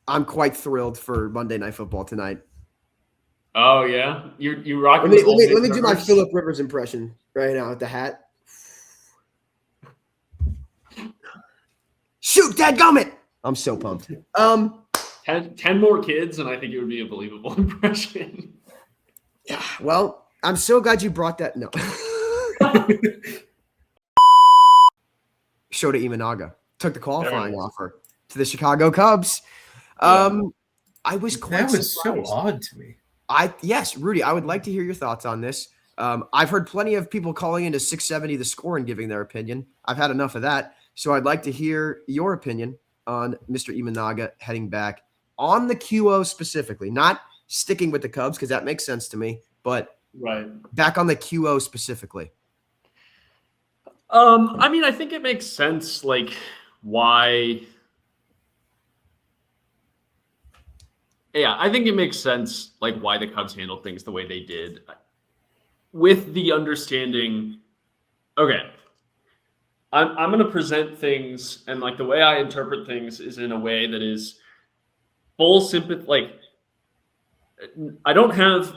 I'm quite thrilled for Monday Night Football tonight. Oh yeah, you rocking. Let me do my Phillip Rivers impression right now with the hat. Shoot, dadgummit! I'm so pumped. 10 more kids, and I think it would be a believable impression. Yeah, well, I'm so glad you brought that. No. Shota Imanaga took the qualifying offer to the Chicago Cubs. I was quite surprised. So odd to me. Yes, Rudy, I would like to hear your thoughts on this. I've heard plenty of people calling into 670 the score and giving their opinion. I've had enough of that. So I'd like to hear your opinion on Mr. Imanaga heading back on the QO specifically, not sticking with the Cubs because that makes sense to me, but back on the QO specifically. I mean, I think it makes sense, like, why. Yeah, I think it makes sense, like, why the Cubs handled things the way they did, with the understanding. Okay, I'm going to present things, and like the way I interpret things is in a way that is full sympathy. Like, I don't have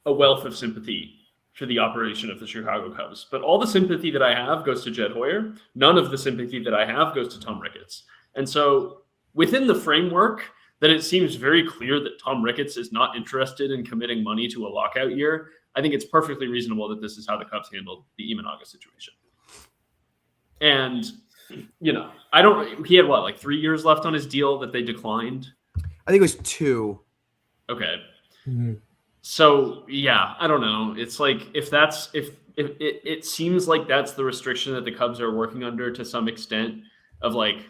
a wealth of sympathy for the operation of the Chicago Cubs, but all the sympathy that I have goes to Jed Hoyer. None of the sympathy that I have goes to Tom Ricketts. And so within the framework that it seems very clear that Tom Ricketts is not interested in committing money to a lockout year, I think it's perfectly reasonable that this is how the Cubs handled the Imanaga situation. And, you know, he had like 3 years left on his deal that they declined? I think it was 2. Okay. Mm-hmm. So, yeah, I don't know. It's like, if it seems like that's the restriction that the Cubs are working under to some extent of like,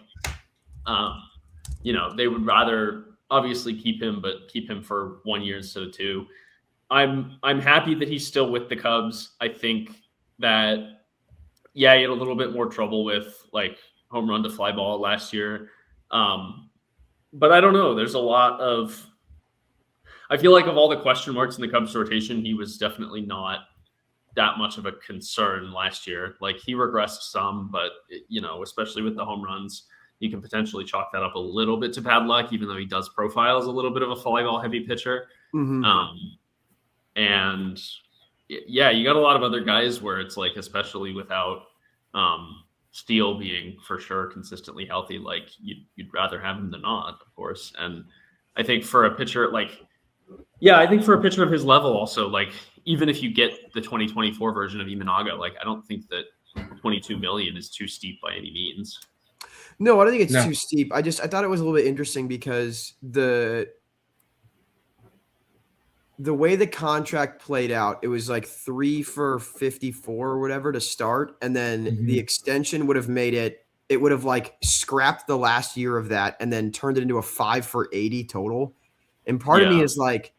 you know, they would rather obviously keep him, but keep him for 1 year instead of 2. I'm happy that he's still with the Cubs. I think that, yeah, he had a little bit more trouble with like home run to fly ball last year. But I don't know. There's a lot of, I feel like of all the question marks in the Cubs rotation, he was definitely not that much of a concern last year. Like, he regressed some, but you know, especially with the home runs, you can potentially chalk that up a little bit to bad luck, even though he does profile as a little bit of a fly ball heavy pitcher. Mm-hmm. And yeah, you got a lot of other guys where it's like, especially without Steele being for sure consistently healthy, like you'd rather have him than not, of course. And I think for a pitcher, like, yeah, I think for a pitcher of his level also, like, even if you get the 2024 version of Imanaga, like, I don't think that $22 million is too steep by any means. No, I don't think it's too steep. I thought it was a little bit interesting because the way the contract played out, it was like 3 for $54 or whatever to start. And then the extension would have made it would have like scrapped the last year of that and then turned it into a 5 for $80 total. And part of me is like,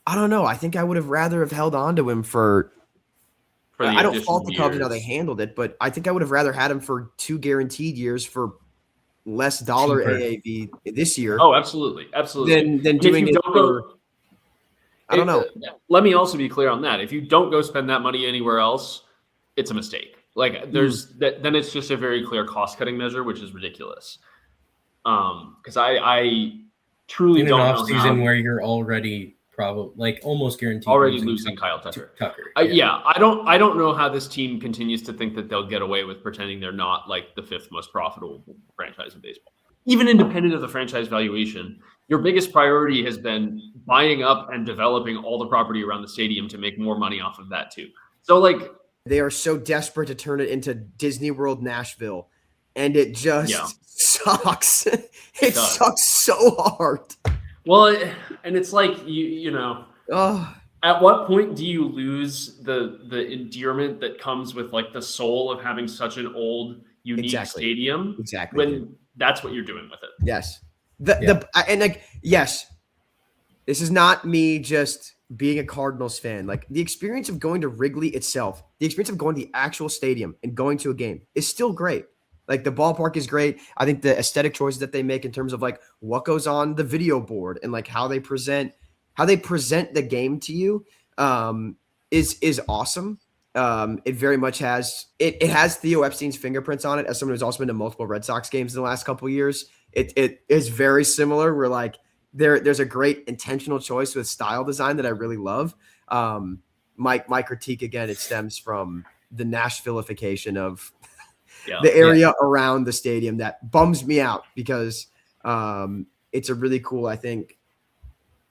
I don't know. I think I would have rather have held on to him for I don't fault the Cubs how they handled it, but I think I would have rather had him for 2 guaranteed years for less dollar AAV this year. Oh, absolutely. Absolutely. Than doing it for, I don't know. Let me also be clear on that. If you don't go spend that money anywhere else, it's a mistake. Like, then it's just a very clear cost-cutting measure, which is ridiculous. Because I truly don't know off season where you're already probably like almost guaranteed losing Kyle Tucker. I don't know how this team continues to think that they'll get away with pretending they're not like the 5th most profitable franchise in baseball. Even independent of the franchise valuation, your biggest priority has been buying up and developing all the property around the stadium to make more money off of that too. So like, they are so desperate to turn it into Disney World Nashville, and it just sucks. It sucks so hard. Well, and it's like, you know, at what point do you lose the endearment that comes with like the soul of having such an old, unique stadium? Exactly. When that's what you're doing with it. Yes. Yes, this is not me just being a Cardinals fan. Like, the experience of going to Wrigley itself, the experience of going to the actual stadium and going to a game is still great. Like, the ballpark is great. I think the aesthetic choices that they make in terms of like what goes on the video board and like how they present the game to you is awesome. It very much has it has Theo Epstein's fingerprints on it as someone who's also been to multiple Red Sox games in the last couple of years. it is very similar. We're like there's a great intentional choice with style design that I really love. My critique again, it stems from the Nashvilleification of the area around the stadium that bums me out because it's a really cool, I think,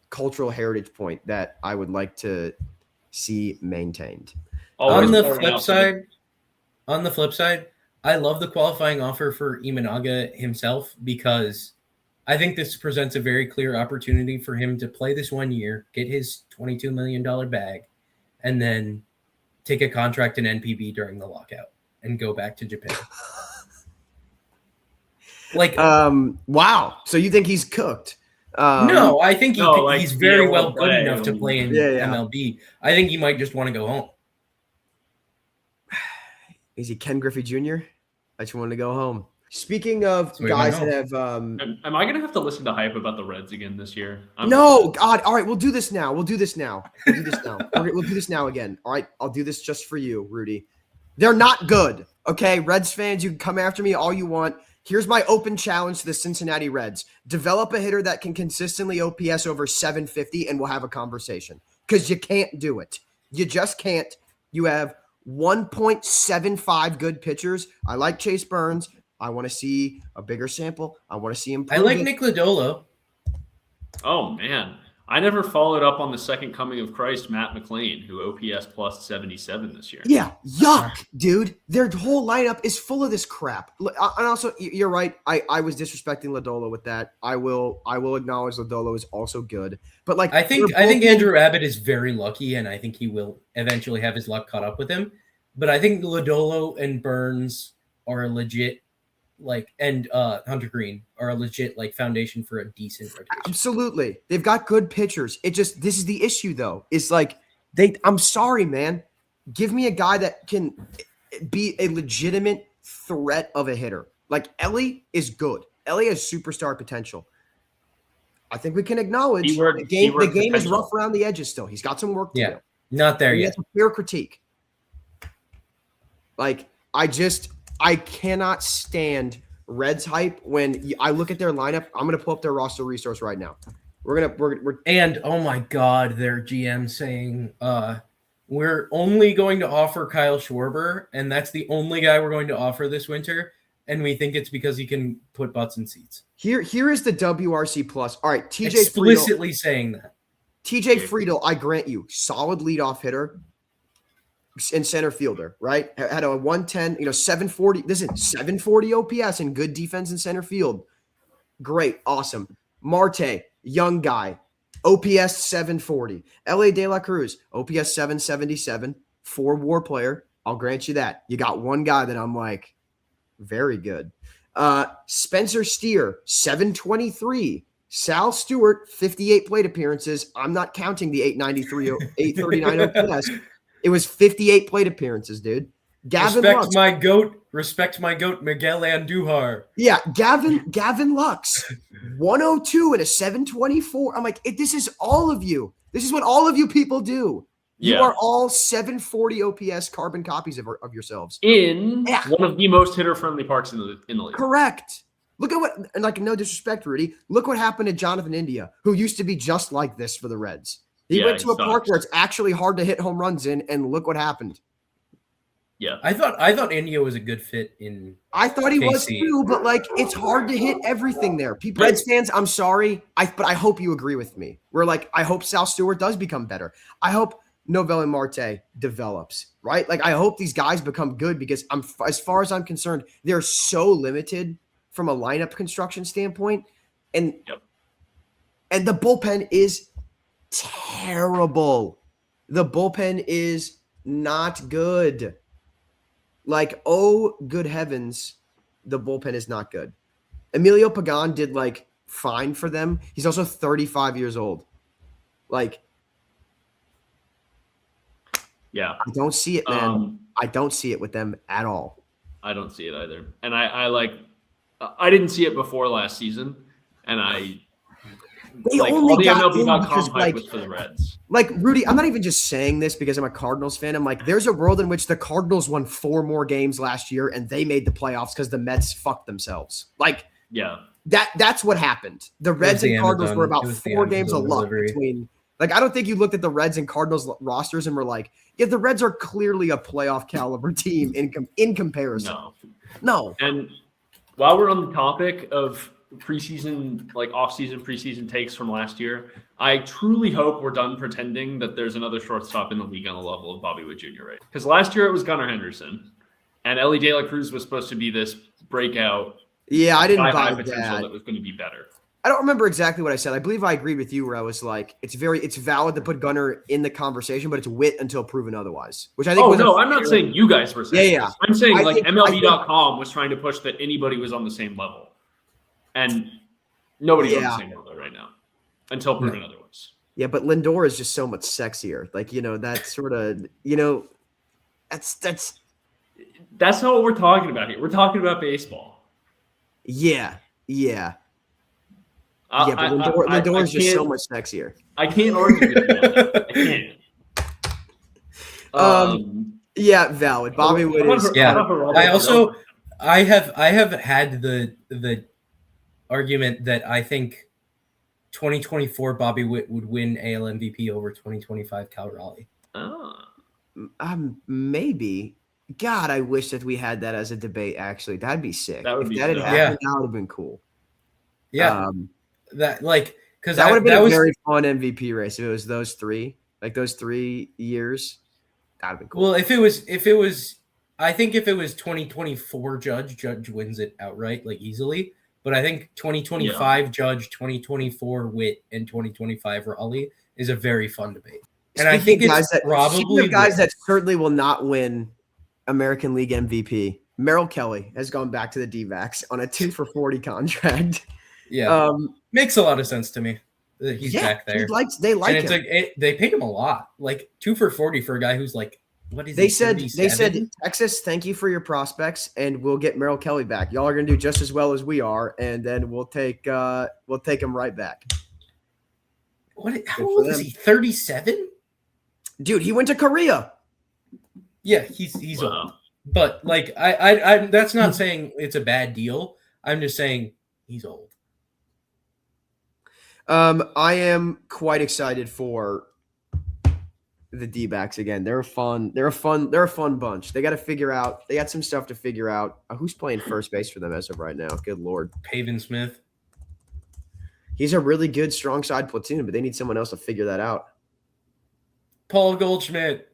cultural heritage point that I would like to see maintained. On the flip side, I love the qualifying offer for Imanaga himself because I think this presents a very clear opportunity for him to play this 1 year, get his $22 million bag, and then take a contract in NPB during the lockout and go back to Japan. Wow. So you think he's cooked? No, I think he's very well good enough to play in MLB. I think he might just want to go home. Is he Ken Griffey Jr.? I just want to go home. Speaking of guys that have am I going to have to listen to hype about the Reds again this year? No, God. All right, we'll do this now. We'll do this now again. All right, I'll do this just for you, Rudy. They're not good, okay? Reds fans, you can come after me all you want. Here's my open challenge to the Cincinnati Reds. Develop a hitter that can consistently OPS over 750 and we'll have a conversation. Because you can't do it. You just can't. You have 1.75 good pitchers. I like Chase Burns. I want to see a bigger sample. I want to see him. I like Nick Lodolo. Oh, man. I never followed up on the second coming of Christ, Matt McLean, who OPS plus 77 this year. Yeah, yuck, dude. Their whole lineup is full of this crap. And also, you're right. I was disrespecting Lodolo with that. I will acknowledge Lodolo is also good. But like, I think Andrew Abbott is very lucky, and I think he will eventually have his luck caught up with him. But I think Lodolo and Burns are legit. And Hunter Green are a legit foundation for a decent rotation. Absolutely. They've got good pitchers. This is the issue though. It's like I'm sorry, man. Give me a guy that can be a legitimate threat of a hitter. Like Ellie is good. Ellie has superstar potential. I think we can acknowledge the game is rough around the edges still. He's got some work to do. Not there yet. That's a fair critique. I cannot stand Reds hype when I look at their lineup. I'm going to pull up their roster resource right now. And oh my God, their GM saying we're only going to offer Kyle Schwarber, and that's the only guy we're going to offer this winter. And we think it's because he can put butts in seats. Here is the WRC plus. All right, TJ explicitly saying that. TJ Friedl, I grant you, solid leadoff hitter. And center fielder, right? Had a 110, 740. This is 740 OPS and good defense in center field. Great. Awesome. Marte, young guy, OPS 740. LA De La Cruz, OPS 777. 4 WAR player. I'll grant you that. You got one guy that I'm like, very good. Spencer Steer, 723. Sal Stewart, 58 plate appearances. I'm not counting the 839 OPS. It was 58 plate appearances, dude. Respect my goat, Miguel Andujar. Yeah, Gavin Lux, 102 and a 724. I'm like, this is all of you. This is what all of you people do. You are all 740 OPS carbon copies of yourselves. In one of the most hitter-friendly parks in the league. Correct. Look at what, and no disrespect, Rudy, look what happened to Jonathan India, who used to be just like this for the Reds. He went to a park where it's actually hard to hit home runs in, and look what happened. Yeah, I thought India was a good fit in. I thought he was too, but it's hard to hit everything there. People, Reds fans, I'm sorry, but I hope you agree with me. I hope Sal Stewart does become better. I hope Novel and Marte develops, right? I hope these guys become good because as far as I'm concerned, they're so limited from a lineup construction standpoint, and the bullpen is terrible. The bullpen is not good. Oh, good heavens, the bullpen is not good. Emilio Pagan did fine for them. He's also 35 years old. I don't see it, man. I don't see it with them at all. I don't see it either. And I didn't see it before last season, and they only got in because was for the Reds. Rudy, I'm not even just saying this because I'm a Cardinals fan. I'm there's a world in which the Cardinals won 4 more games last year and they made the playoffs because the Mets fucked themselves. That's what happened. The Reds and Cardinals were about 4 games of luck between. Like, I don't think you looked at the Reds and Cardinals rosters and were like, yeah, the Reds are clearly a playoff caliber team in comparison. No. And while we're on the topic of preseason, like off-season preseason takes from last year, I truly hope we're done pretending that there's another shortstop in the league on the level of Bobby Witt Jr. Right? Because last year it was Gunnar Henderson, and Ellie De La Cruz was supposed to be this breakout. Yeah, I didn't buy potential that was going to be better. I don't remember exactly what I said. I believe I agreed with you where I was like, it's valid to put Gunnar in the conversation, but it's Witt until proven otherwise. Which I think. I'm not saying you guys were saying. Yeah. I'm saying MLB.com was trying to push that anybody was on the same level, and nobody's on the same level right now until proven otherwise. Yeah, but Lindor is just so much sexier. Like, that sort of, that's not what we're talking about here. We're talking about baseball. Yeah. But Lindor is just so much sexier. I can't argue with that. I can't. Yeah, valid. Bobby Witt is. Yeah. I have had the argument that I think 2024 Bobby Witt would win AL MVP over 2025 Cal Raleigh. Maybe. God, I wish that we had that as a debate. Actually, that'd be sick. That would be. That would have been cool. Yeah. That would have been a very fun MVP race if it was those 3, like those 3 years. That'd be cool. Well, if it was, I think if it was 2024 Judge wins it outright, like easily. But I think 2025 Judge, 2024 Witt, and 2025 Raleigh is a very fun debate. And I think it's probably guys that certainly will not win American League MVP. Merrill Kelly has gone back to the D-backs on a 2 for $40 contract. Yeah, makes a lot of sense to me that he's back there. They like and him. They paid him a lot, like 2 for $40 for a guy who's like, what is they said? Texas, thank you for your prospects, and we'll get Merrill Kelly back. Y'all are gonna do just as well as we are, and then we'll take him right back. How old is he? 37? Dude, he went to Korea. Yeah, he's old. But like I'm that's not saying it's a bad deal. I'm just saying he's old. I am quite excited for the D-backs again. They're a fun bunch. They got some stuff to figure out. Who's playing first base for them as of right now? Good Lord. Pavin Smith. He's a really good strong side platoon, but they need someone else to figure that out. Paul Goldschmidt.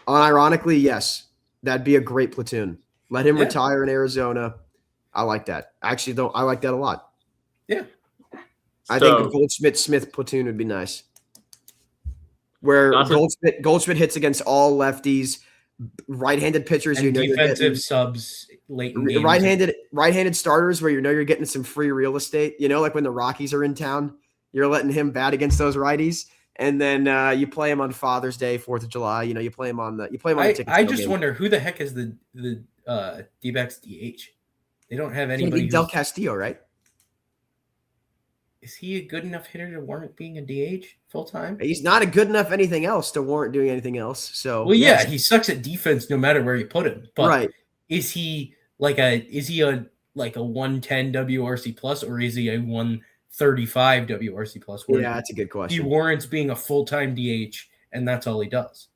Unironically, yes. That'd be a great platoon. Let him retire in Arizona. I like that. Actually, I like that a lot. Yeah. I think a Goldschmidt-Smith platoon would be nice. Where Goldschmidt hits against all lefties, right-handed pitchers. And defensive subs late in games. Right-handed starters where you're getting some free real estate. Like when the Rockies are in town, you're letting him bat against those righties. And then you play him on Father's Day, 4th of July. You play him on the ticket. I just wonder who the heck is the D-backs DH? They don't have anybody. Del Castillo, right? Is he a good enough hitter to warrant being a DH full time? He's not a good enough anything else to warrant doing anything else. So he sucks at defense no matter where you put him. But is he a 110 WRC plus, or is he a 135 WRC plus? Yeah, that's a good question. He warrants being a full-time DH, and that's all he does.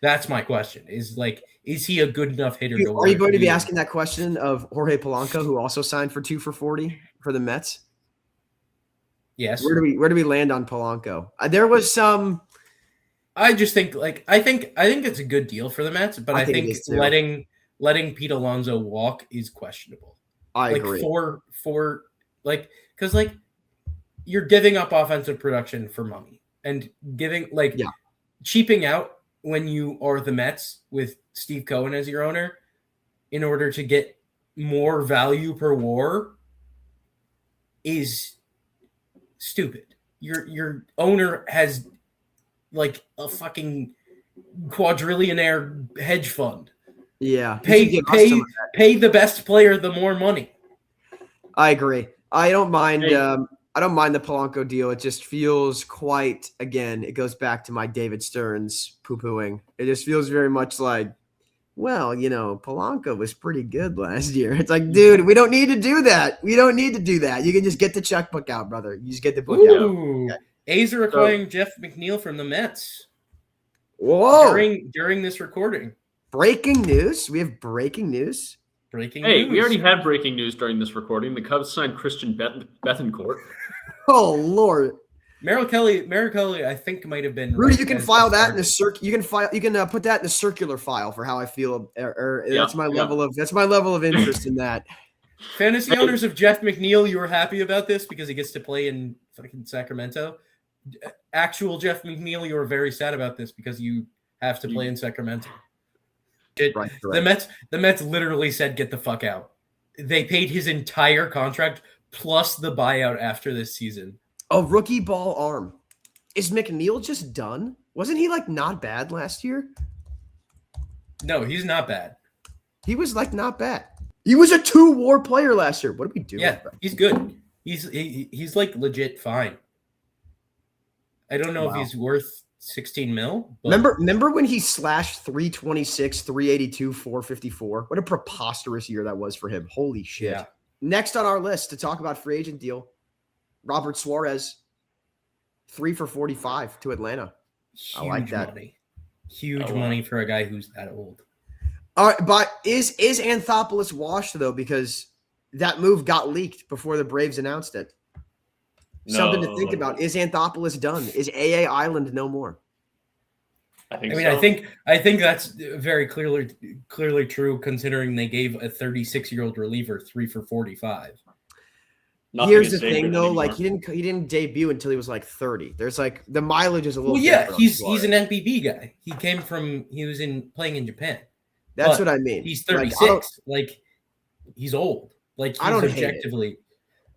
That's my question. Is he a good enough hitter? Are you going to be asking that question of Jorge Polanco, who also signed for 2 for $40 for the Mets? Yes. Where do we land on Polanco? There was some. I just think I think it's a good deal for the Mets, but I think letting Pete Alonso walk is questionable. I agree. Because you're giving up offensive production for money and cheaping out when you are the Mets with Steve Cohen as your owner in order to get more value per WAR is stupid. Your owner has a fucking quadrillionaire hedge fund. Yeah. Pay the best player the more money. I agree. I don't mind the Polanco deal. It just feels quite, again, it goes back to my David Stearns poo-pooing. It just feels very much like well, Polanco was pretty good last year. It's like, dude, we don't need to do that. We don't need to do that. You can just get the checkbook out, brother. You just get the book out. Okay. A's are acquiring Jeff McNeil from the Mets. Whoa. During this recording. Breaking news. We have breaking news. Breaking news. Hey, we already had breaking news during this recording. The Cubs signed Christian Bethancourt. Oh, Lord. Merrill Kelly, I think might have been. Rudy, you can file that in a You can put that in a circular file for how I feel. That's my level of interest in that. Fantasy owners of Jeff McNeil, you were happy about this because he gets to play in fucking Sacramento. Actual Jeff McNeil, you were very sad about this because you have to play in Sacramento. Right. The Mets literally said, "Get the fuck out." They paid his entire contract plus the buyout after this season. A rookie ball arm. Is McNeil just done? Wasn't he not bad last year? No, he's not bad. He was not bad. He was a 2-WAR player last year. What did we do? Yeah, he's good. He's legit fine. I don't know if he's worth 16 mil. But... Remember when he slashed 326, 382, 454? What a preposterous year that was for him. Holy shit. Yeah. Next on our list to talk about free agent deal, Robert Suarez, 3 for 45 to Atlanta. Huge I like that. Money. Huge money for a guy who's that old. All right, but is Anthopoulos washed though? Because that move got leaked before the Braves announced it. No. Something to think about. Is Anthopoulos done? Is AA Island no more? I think that's very clearly true considering they gave a 36-year-old reliever 3 for 45. Here's the thing though, he didn't debut until he was 30. There's the mileage is a little. Well, yeah, he's an NPB guy. He was playing in Japan. That's what I mean. He's 36. He's old. He's I don't objectively. Hate it.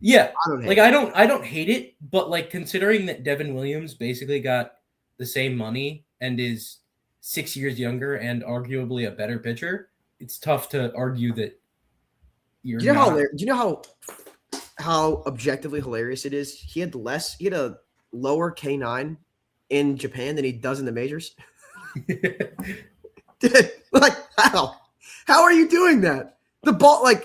Yeah, I don't hate it, but considering that Devin Williams basically got the same money and is 6 years younger and arguably a better pitcher, it's tough to argue that you're. Do you know how objectively hilarious it is? He had a lower K9 in Japan than he does in the majors. Dude, how are you doing that? The ball, I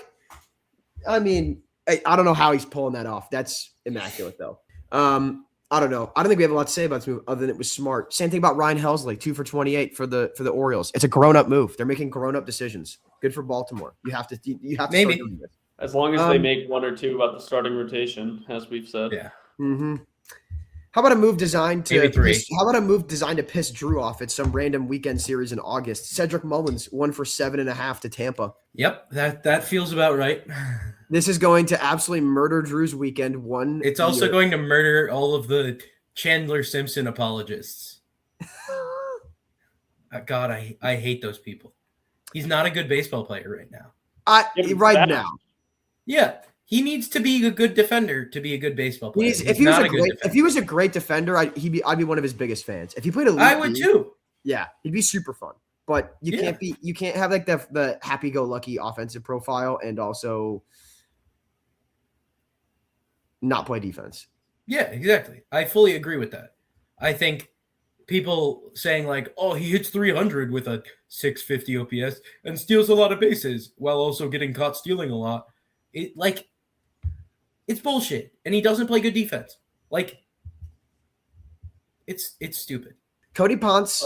don't know how he's pulling that off. That's immaculate though. I don't know. I don't think we have a lot to say about this move other than it was smart. Same thing about Ryan Helsley, 2 for 28 for the Orioles. It's a grown-up move. They're making grown-up decisions. Good for Baltimore. You have to maybe start doing this. As long as they make 1 or 2 about the starting rotation, as we've said. Yeah. Mm-hmm. How about a move designed to piss Drew off at some random weekend series in August? Cedric Mullins, 1 for 7.5 to Tampa. Yep, that feels about right. This is going to absolutely murder Drew's weekend. It's also going to murder all of the Chandler Simpson apologists. God, I hate those people. He's not a good baseball player right now. Now. Yeah. He needs to be a good defender to be a good baseball player. If he was a great defender, I'd be one of his biggest fans. If he played I would too. Yeah, he'd be super fun. But you can't have the happy-go-lucky offensive profile and also not play defense. Yeah, exactly. I fully agree with that. I think people saying he hits 300 with a 650 OPS and steals a lot of bases while also getting caught stealing a lot. It's bullshit, and he doesn't play good defense. It's stupid. Cody Ponce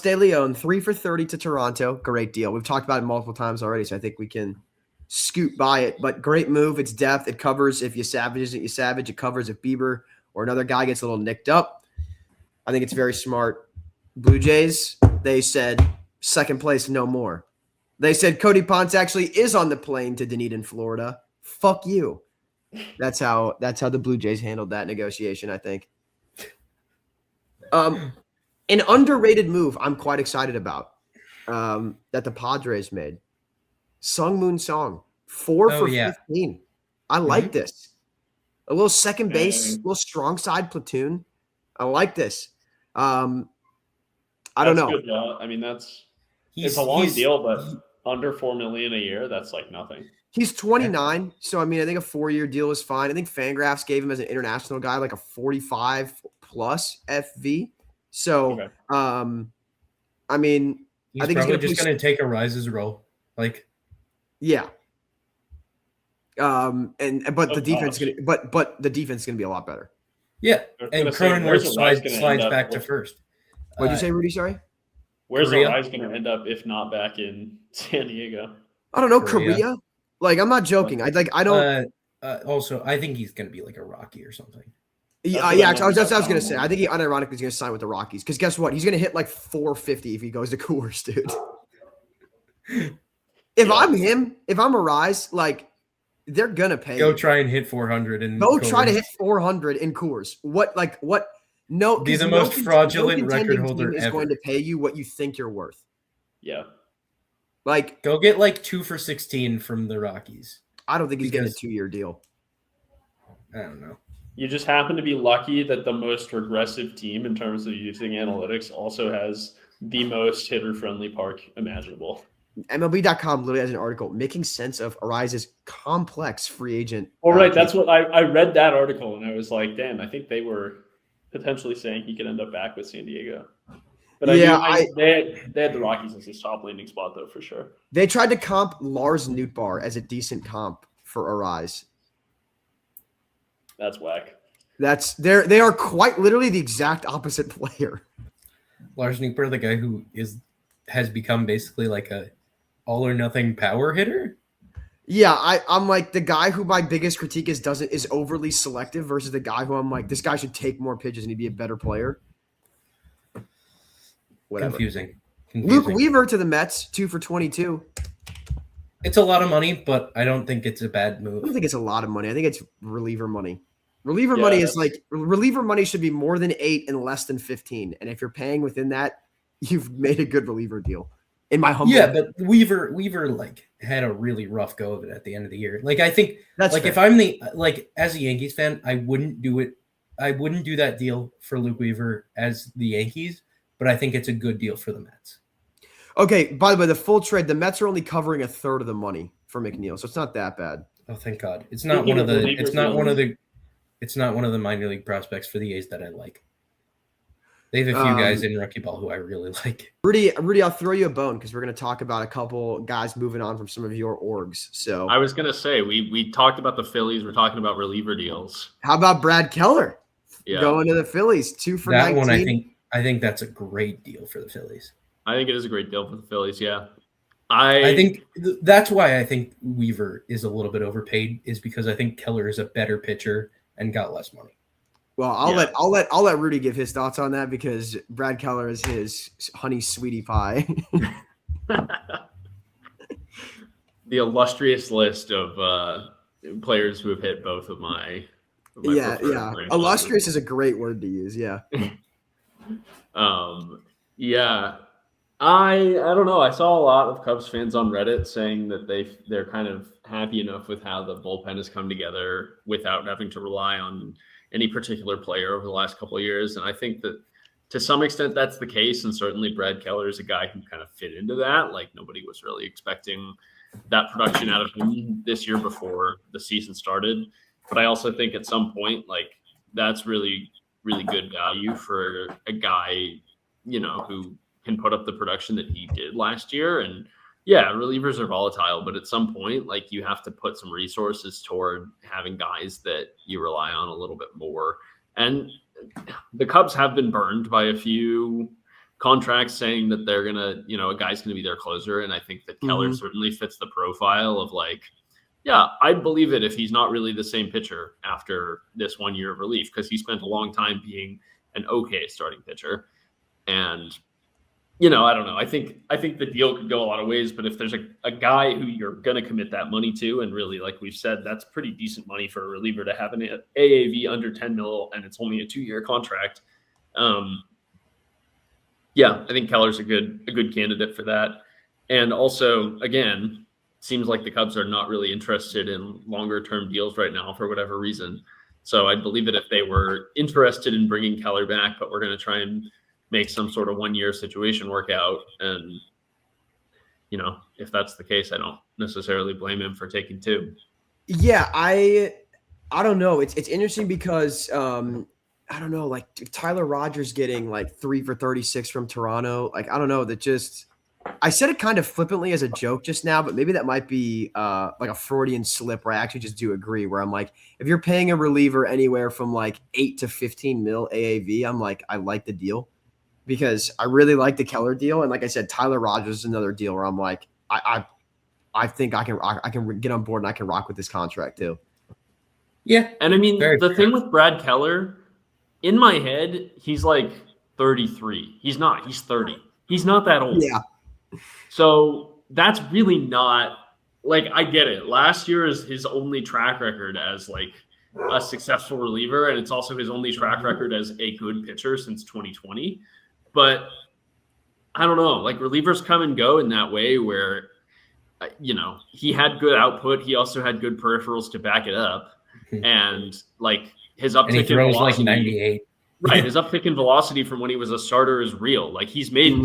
de Leon, 3 for 30 to Toronto. Great deal. We've talked about it multiple times already, so I think we can scoot by it. But great move. It's depth. It covers if you savage it, you savage. It covers if Bieber or another guy gets a little nicked up. I think it's very smart. Blue Jays, they said second place, no more. They said Cody Ponce actually is on the plane to Dunedin, Florida. Fuck you. That's how the Blue Jays handled that negotiation, I think. An underrated move I'm quite excited about that the Padres made. Sung-Moon Song, 4 for 15. I like this. A little second base, a little strong side platoon. I like this. I don't know. Good, it's a long deal, but under $4 million a year, that's nothing. He's 29, so I think a 4-year deal is fine. I think Fangraphs gave him as an international guy a 45 plus FV. So, He's probably just going to take Arraez's role. Like, yeah. But the defense is gonna be a lot better. Yeah, and Cronenworth slides back to first. What'd you say, Rudy? Sorry. Where's Arraez going to end up if not back in San Diego? I don't know. Korea. Like, I'm not joking. I don't. Also, I think he's going to be like a Rocky or something. Yeah. I was going to say. I think he unironically is going to sign with the Rockies because guess what? He's going to hit like 450 if he goes to Coors, dude. I'm him, if I'm Arraez, like. They're gonna pay. Go try and hit 400 and try to hit 400 in Coors. What? No, be the most fraudulent record holder is ever. Going to pay you what you think you're worth. Yeah. Like, go get like 2 for 16 from the Rockies. I don't think he's getting a 2-year deal. I don't know. You just happen to be lucky that the most regressive team in terms of using analytics also has the most hitter-friendly park imaginable. MLB.com literally has an article making sense of Arraez's complex free agent. Well, right. That's what I read that article and I was like, damn, I think they were potentially saying he could end up back with San Diego. But they had the Rockies as his top landing spot, though, for sure. They tried to comp Lars Nootbaar as a decent comp for Arraez. That's whack. They are quite literally the exact opposite player. Lars Nootbaar, the guy who has become basically like a all or nothing power hitter. Yeah, I'm like the guy who my biggest critique is overly selective versus the guy who I'm like, this guy should take more pitches and he'd be a better player. Whatever. Confusing. Luke Weaver to the Mets, 2 for 22. It's a lot of money, but I don't think it's a bad move. I don't think it's a lot of money. I think it's reliever money. Reliever money should be more than 8 and less than 15. And if you're paying within that, you've made a good reliever deal. In my humble but Weaver like had a really rough go of it at the end of the year. Like, I think that's like fair. If I'm as a Yankees fan, I wouldn't do it. I wouldn't do that deal for Luke Weaver as the Yankees, but I think it's a good deal for the Mets. Okay, by the way, the full trade, the Mets are only covering a third of the money for McNeil, so it's not that bad. Oh, thank God. It's not one of the minor league prospects for the A's that I like. They have a few guys in rookie ball who I really like. Rudy, I'll throw you a bone because we're going to talk about a couple guys moving on from some of your orgs. So I was going to say, we talked about the Phillies. We're talking about reliever deals. How about Brad Keller going to the Phillies? 2 for 19. That one, I think that's a great deal for the Phillies. I think it is a great deal for the Phillies, yeah. I think that's why I think Weaver is a little bit overpaid, is because I think Keller is a better pitcher and got less money. Well, I'll let Rudy give his thoughts on that because Brad Keller is his honey sweetie pie. The illustrious list of players who have hit both of my yeah. Illustrious is a great word to use. Yeah. Yeah. I don't know. I saw a lot of Cubs fans on Reddit saying that they're kind of happy enough with how the bullpen has come together without having to rely on any particular player over the last couple of years. And I think that to some extent that's the case. And certainly Brad Keller is a guy who kind of fit into that. Like, nobody was really expecting that production out of him this year before the season started. But I also think at some point, like, that's really, really good value for a guy, who can put up the production that he did last year. And yeah, relievers are volatile, but at some point, like, you have to put some resources toward having guys that you rely on a little bit more. And the Cubs have been burned by a few contracts saying that they're going to, a guy's going to be their closer. And I think that Keller certainly fits the profile of, like, yeah, I'd believe it if he's not really the same pitcher after this 1 year of relief, because he spent a long time being an okay starting pitcher. And I don't know. I think the deal could go a lot of ways, but if there's a guy who you're going to commit that money to, and really, like we've said, that's pretty decent money for a reliever to have an AAV under 10 mil, and it's only a 2-year contract. Yeah, I think Keller's a good candidate for that. And also, again, seems like the Cubs are not really interested in longer term deals right now for whatever reason. So I'd believe it if they were interested in bringing Keller back, but we're going to try and make some sort of 1 year situation work out. And, if that's the case, I don't necessarily blame him for taking 2. Yeah, I don't know. It's interesting because I don't know, like Tyler Rogers getting like 3 for 36 from Toronto. Like, I don't know, that just I said it kind of flippantly as a joke just now, but maybe that might be like a Freudian slip where I actually just do agree, where I'm like, if you're paying a reliever anywhere from like 8 to 15 mil AAV, I'm like, I like the deal because I really like the Keller deal. And like I said, Tyler Rogers is another deal where I'm like, I think I can get on board and I can rock with this contract too. Yeah. And I mean, Very the fair. thing with Brad Keller, in my head, he's like 33. He's not. He's 30. He's not that old. Yeah. So that's really not like, I get it. Last year is his only track record as like a successful reliever, and it's also his only track record as a good pitcher since 2020. But I don't know, like relievers come and go in that way where, you know, he had good output. He also had good peripherals to back it up. And like his uptick And he throws in velocity, like 98. right? His uptick in velocity from when he was a starter is real. Like he's made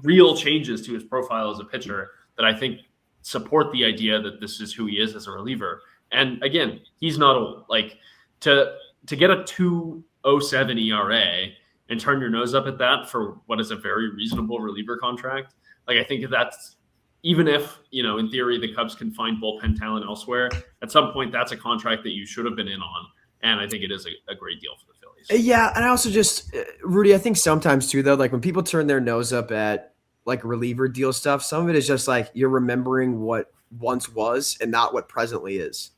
real changes to his profile as a pitcher that I think support the idea that this is who he is as a reliever. And again, he's not old. Like to get a 2.07 ERA and turn your nose up at that for what is a very reasonable reliever contract. Like I think that's, even if, you know, in theory, the Cubs can find bullpen talent elsewhere, at some point, that's a contract that you should have been in on. And I think it is a great deal for the Phillies. Yeah. And I also just, Rudy, I think sometimes too, though, like when people turn their nose up at like reliever deal stuff, some of it is just like you're remembering what once was and not what presently is.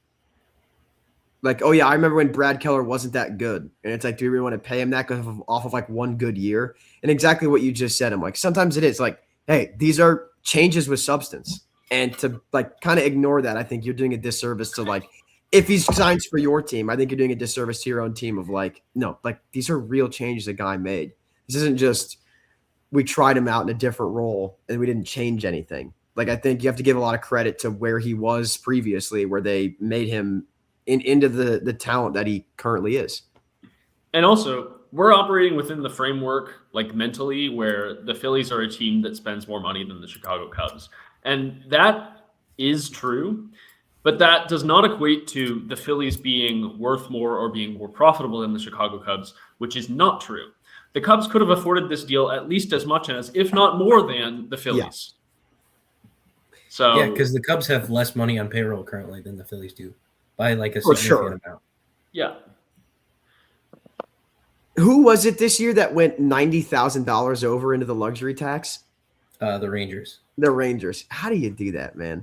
Like, oh, yeah, I remember when Brad Keller wasn't that good. And it's like, do we really want to pay him that off of like one good year? And exactly what you just said. I'm like, sometimes it is like, hey, these are changes with substance. And to like kind of ignore that, I think you're doing a disservice to like, if he signs for your team, I think you're doing a disservice to your own team of like, no, like these are real changes the guy made. This isn't just we tried him out in a different role and we didn't change anything. Like, I think you have to give a lot of credit to where he was previously, where they made him into the talent that he currently is. And also, we're operating within the framework, like mentally, where the Phillies are a team that spends more money than the Chicago Cubs. And that is true, but that does not equate to the Phillies being worth more or being more profitable than the Chicago Cubs, which is not true. The Cubs could have afforded this deal at least as much as, if not more than, the Phillies. Yeah. So yeah, because the Cubs have less money on payroll currently than the Phillies do by like a significant amount. Yeah. Who was it this year that went $90,000 over into the luxury tax? The Rangers. The Rangers. How do you do that, man?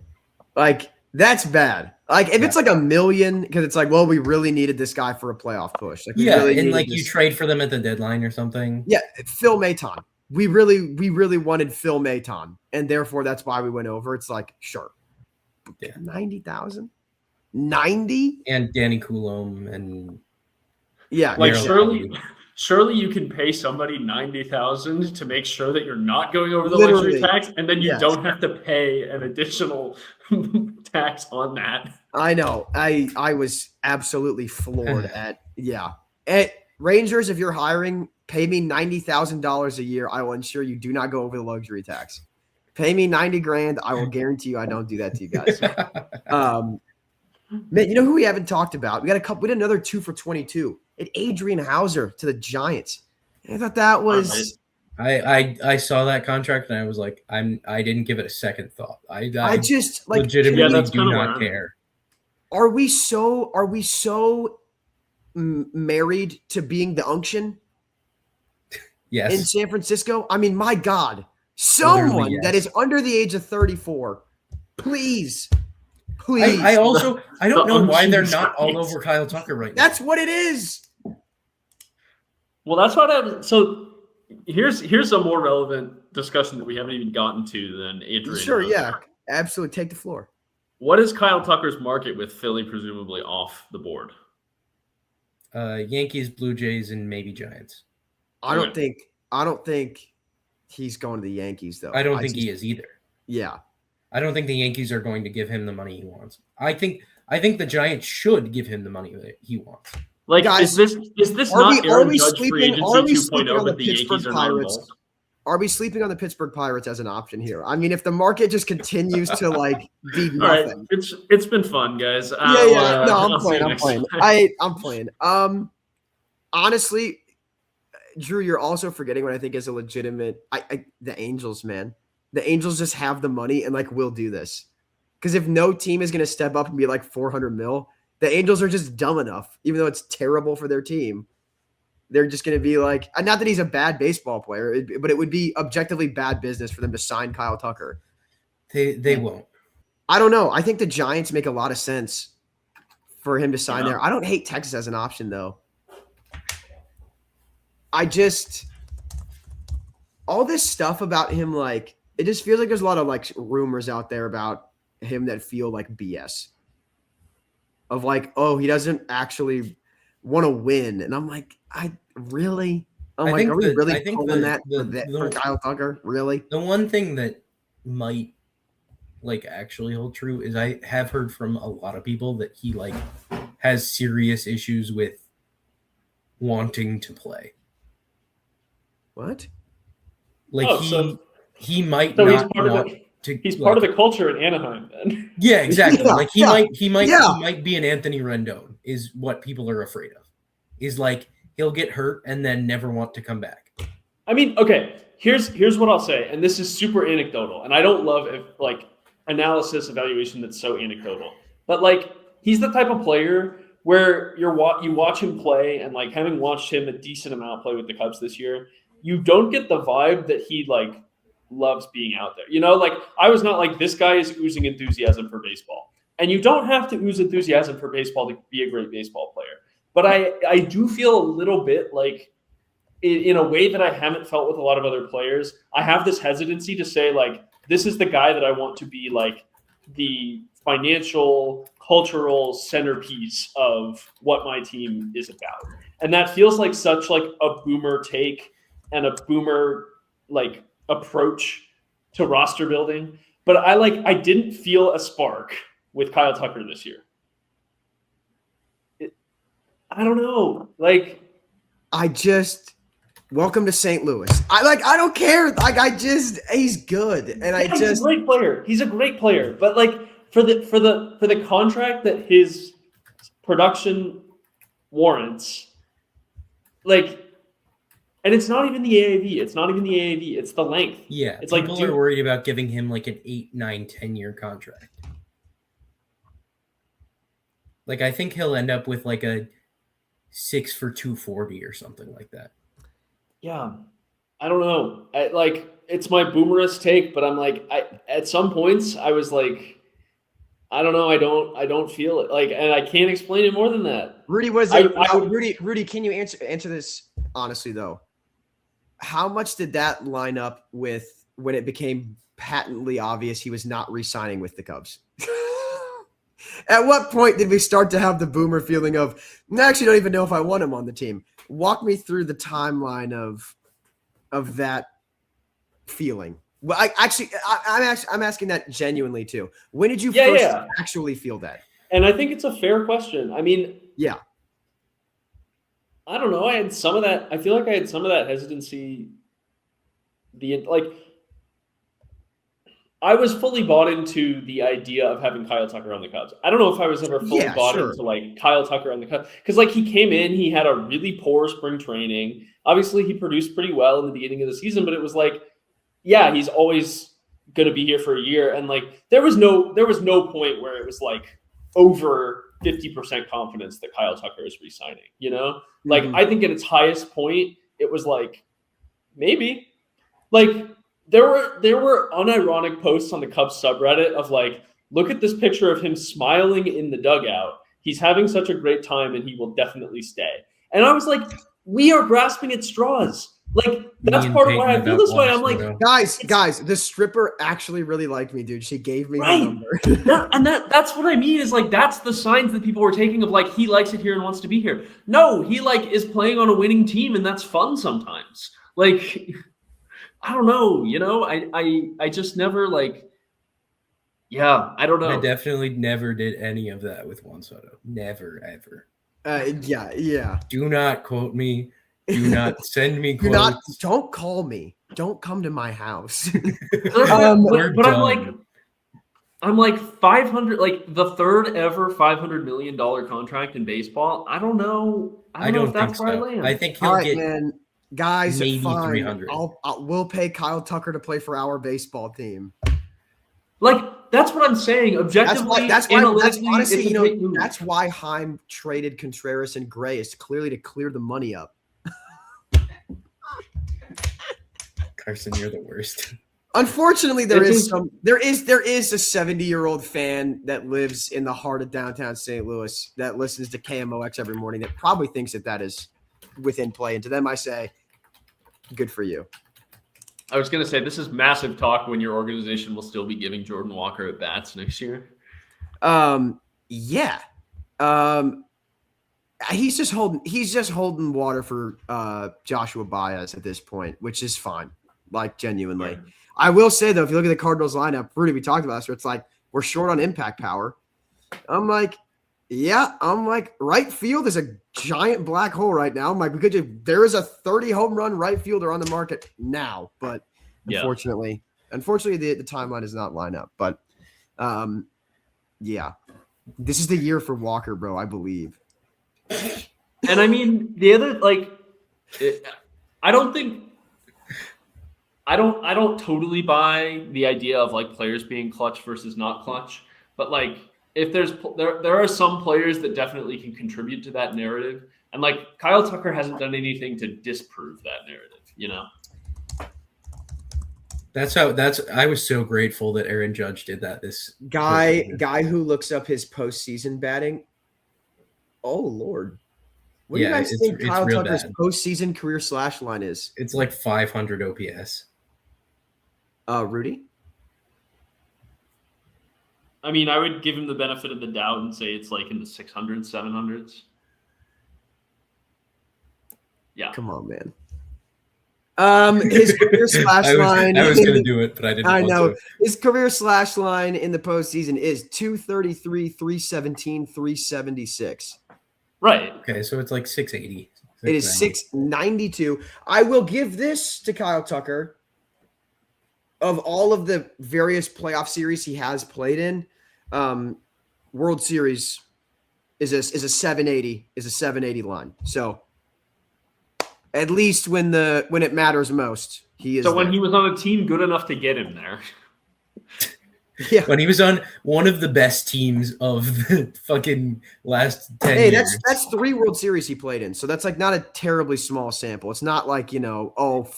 Like, that's bad. Like, if it's like $1 million, because it's like, well, we really needed this guy for a playoff push. Like, and like you trade for them at the deadline or something. Yeah, Phil Maton. We really wanted Phil Maton, and therefore that's why we went over. It's like, sure. Yeah. 90,000? 90? And Danny Coulomb and yeah, like Merrill. surely you can pay somebody $90,000 to make sure that you're not going over the Literally. luxury tax, and then you don't have to pay an additional tax on that. I know. I was absolutely floored at Rangers. If you're hiring, pay me $90,000 a year. I will ensure you do not go over the luxury tax. Pay me $90,000. I will guarantee you I don't do that to you guys. Man, you know who we haven't talked about? We did another 2 for 22. At Adrian Hauser to the Giants. I thought that was. I saw that contract and I was like, I didn't give it a second thought. I just like legitimately do not care. Are we so married to being the unction? Yes. In San Francisco? I mean, my God, someone that is under the age of 34, please. I don't know why they're not all over Kyle Tucker right now. That's what it is. Well, that's what happened. So here's a more relevant discussion that we haven't even gotten to than Adrian. Sure, yeah. Absolutely. Take the floor. What is Kyle Tucker's market with Philly presumably off the board? Yankees, Blue Jays, and maybe Giants. I don't think he's going to the Yankees, though. I don't think he is either. Yeah. I don't think the Yankees are going to give him the money he wants. I think the Giants should give him the money that he wants. Like, guys, is this not Aaron Judge free agency 2.0 that the Yankees are not involved? Are we sleeping on the Pittsburgh Pirates as an option here? I mean, if the market just continues to like be nothing. All right. It's been fun, guys. No, I'm playing. Honestly, Drew, you're also forgetting what I think is a legitimate the Angels, man. the Angels just have the money and like will do this. Because if no team is going to step up and be like 400 mil, the Angels are just dumb enough, even though it's terrible for their team. They're just going to be like, not that he's a bad baseball player, but it would be objectively bad business for them to sign Kyle Tucker. They won't. I don't know. I think the Giants make a lot of sense for him to sign there. I don't hate Texas as an option, though. All this stuff about him, like, it just feels like there's a lot of, like, rumors out there about him that feel like BS. Of, like, oh, he doesn't actually want to win. And I'm like, really? Are we really pulling that for Kyle Tucker? Really? The one thing that might like actually hold true is I have heard from a lot of people that he like has serious issues with wanting to play. What? Like he might so not he's part want of to. He's part of the culture in Anaheim, then. Yeah, exactly. Yeah, like he might be an Anthony Rendon, is what people are afraid of. Is like he'll get hurt and then never want to come back. I mean, okay, here's what I'll say, and this is super anecdotal, and I don't love analysis evaluation that's so anecdotal, but like he's the type of player where you watch him play, and like having watched him a decent amount play with the Cubs this year, you don't get the vibe that he like loves being out there. You know, like I was not like, this guy is oozing enthusiasm for baseball, and you don't have to ooze enthusiasm for baseball to be a great baseball player. But I do feel a little bit like, in a way that I haven't felt with a lot of other players, I have this hesitancy to say, like, this is the guy that I want to be, like, the financial, cultural centerpiece of what my team is about. And that feels like such, like, a boomer take and a boomer, like, approach to roster building. But I didn't feel a spark with Kyle Tucker this year. I don't know. Like, welcome to St. Louis. I don't care. Like, he's good. And he's a great player. He's a great player. But like for the contract that his production warrants, like, and it's not even the AAV. It's not even the AAV. It's the length. Yeah. It's people are worried about giving him like an 8, 9, 10-year contract. Like, I think he'll end up with like a 6 for $240 or something like that. Yeah, I don't know. It's my boomerist take, but I'm like, at some points I was like, I don't know. I don't feel it. Like, and I can't explain it more than that. Rudy, Rudy, can you answer this honestly though? How much did that line up with when it became patently obvious he was not re-signing with the Cubs? At what point did we start to have the boomer feeling of, I actually don't even know if I want him on the team? Walk me through the timeline of that feeling. Well, I'm asking that genuinely too. When did you first actually feel that? And I think it's a fair question. I mean, yeah. I don't know. I had some of that. I feel like I had some of that hesitancy. I was fully bought into the idea of having Kyle Tucker on the Cubs. I don't know if I was ever fully bought into like Kyle Tucker on the Cubs, because like he came in, he had a really poor spring training. Obviously, he produced pretty well in the beginning of the season, but it was like, yeah, he's always going to be here for a year, and like there was no point where it was like over 50% confidence that Kyle Tucker is re-signing. You know, like I think at its highest point, it was like maybe like. There were unironic posts on the Cubs subreddit of like, look at this picture of him smiling in the dugout. He's having such a great time and he will definitely stay. And I was like, we are grasping at straws. Like, that's part of why I feel this way. I'm like, guys, the stripper actually really liked me, dude. She gave me the number. That's what I mean is like, that's the signs that people were taking of like, he likes it here and wants to be here. No, he like is playing on a winning team and that's fun sometimes. Like, I don't know, you know, I just never like, I don't know. I definitely never did any of that with Juan Soto. Never, ever. Yeah. Do not quote me. Do not send me quotes. Don't call me. Don't come to my house. But I'm like 500, like the third ever $500 million contract in baseball. I don't know. I don't know if that's where I land. I think he'll get. Man. Guys, maybe fine. 300. We'll pay Kyle Tucker to play for our baseball team. Like, that's what I'm saying. Objectively, that's analytically, honestly, it's a great move. that's why Chaim traded Contreras and Gray, is clearly to clear the money up. Carson, you're the worst. Unfortunately, there is a 70-year-old fan that lives in the heart of downtown St. Louis that listens to KMOX every morning that probably thinks that is within play. And to them, I say, good for you. I was going to say, this is massive talk when your organization will still be giving Jordan Walker at bats next year. Yeah. He's just holding water for Joshua Baez at this point, which is fine. Like, genuinely. Right. I will say, though, if you look at the Cardinals lineup, Rudy, we talked about this, where it's like we're short on impact power. I'm like, right field is a giant black hole right now. I'm like, there is a 30 home run right fielder on the market now, but unfortunately, the timeline does not line up. But yeah, this is the year for Walker, bro. I believe. And I mean, the other, like, I don't totally buy the idea of like players being clutch versus not clutch, but like if there are some players that definitely can contribute to that narrative, and like Kyle Tucker hasn't done anything to disprove that narrative, you know. I was so grateful that Aaron Judge did that. This guy who looks up his postseason batting. Oh Lord. What do you guys think Kyle Tucker's postseason career slash line is? It's like 500 OPS. Rudy? I mean, I would give him the benefit of the doubt and say it's like in the 600s, 700s. Yeah. Come on, man. His career slash line. I was going to do it, but I didn't. I know. His career slash line in the postseason is 233, 317, 376. Right. Okay, so it's like 680. It is 692. I will give this to Kyle Tucker. Of all of the various playoff series he has played in, World Series is a 780 line. So at least when it matters most, he is. So when there. he was on a team good enough to get him there. Yeah, when he was on one of the best teams of the fucking last 10 years. Hey, that's 3 World Series he played in, so that's like not a terribly small sample. It's not like, 4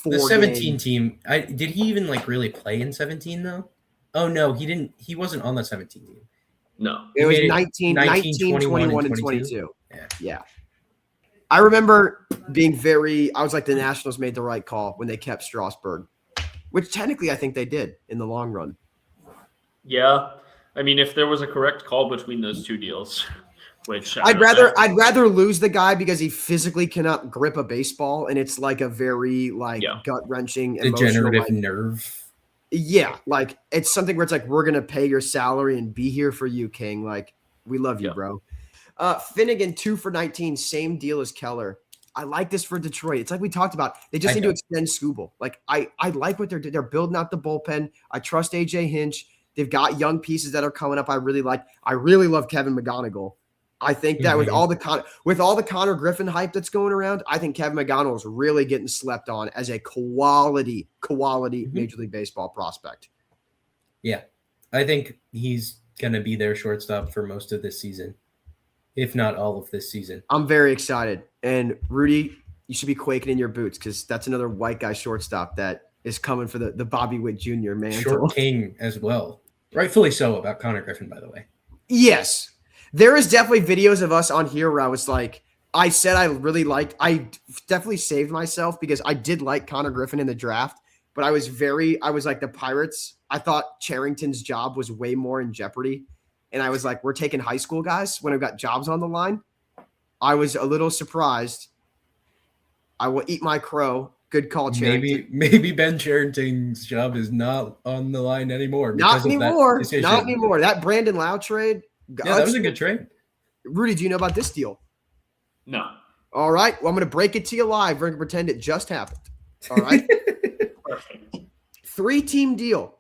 the 17 team. Did he even like really play in 17 though? Oh no, he didn't. He wasn't on the 17 team. No, it was 19, 21, and 22. Yeah. I remember being I was like, the Nationals made the right call when they kept Strasburg, which technically I think they did in the long run. Yeah, I mean, if there was a correct call between those two deals, which I'd rather lose the guy because he physically cannot grip a baseball, and it's like a very gut wrenching, degenerative nerve. Yeah, like it's something where it's like, we're gonna pay your salary and be here for you, King. Like, we love you, bro. Finnegan 2 for 19, same deal as Keller. I like this for Detroit. It's like we talked about. They just need to extend Skubal. Like I like what they're doing. They're building out the bullpen. I trust AJ Hinch. They've got young pieces that are coming up. I really love Kevin McGonigal. I think that with all the Connor Griffin hype that's going around, I think Kevin McGonigal is really getting slept on as a quality Major League Baseball prospect. Yeah, I think he's gonna be their shortstop for most of this season, if not all of this season. I'm very excited, and Rudy, you should be quaking in your boots because that's another white guy shortstop that is coming for the Bobby Witt Jr. man. Short king as well. Rightfully so about Connor Griffin, by the way. Yes. There is definitely videos of us on here where I was like, I definitely saved myself because I did like Connor Griffin in the draft, but I was like the Pirates. I thought Charrington's job was way more in jeopardy. And I was like, we're taking high school guys when I've got jobs on the line. I was a little surprised. I will eat my crow. Good call, Charrington. Maybe Ben Charrington's job is not on the line anymore. Not anymore. That Brandon Lowe trade. Yeah, that was a good trade. Rudy, do you know about this deal? No. All right. Well, I'm going to break it to you live. We're going to pretend it just happened. All right. Perfect. 3-team deal.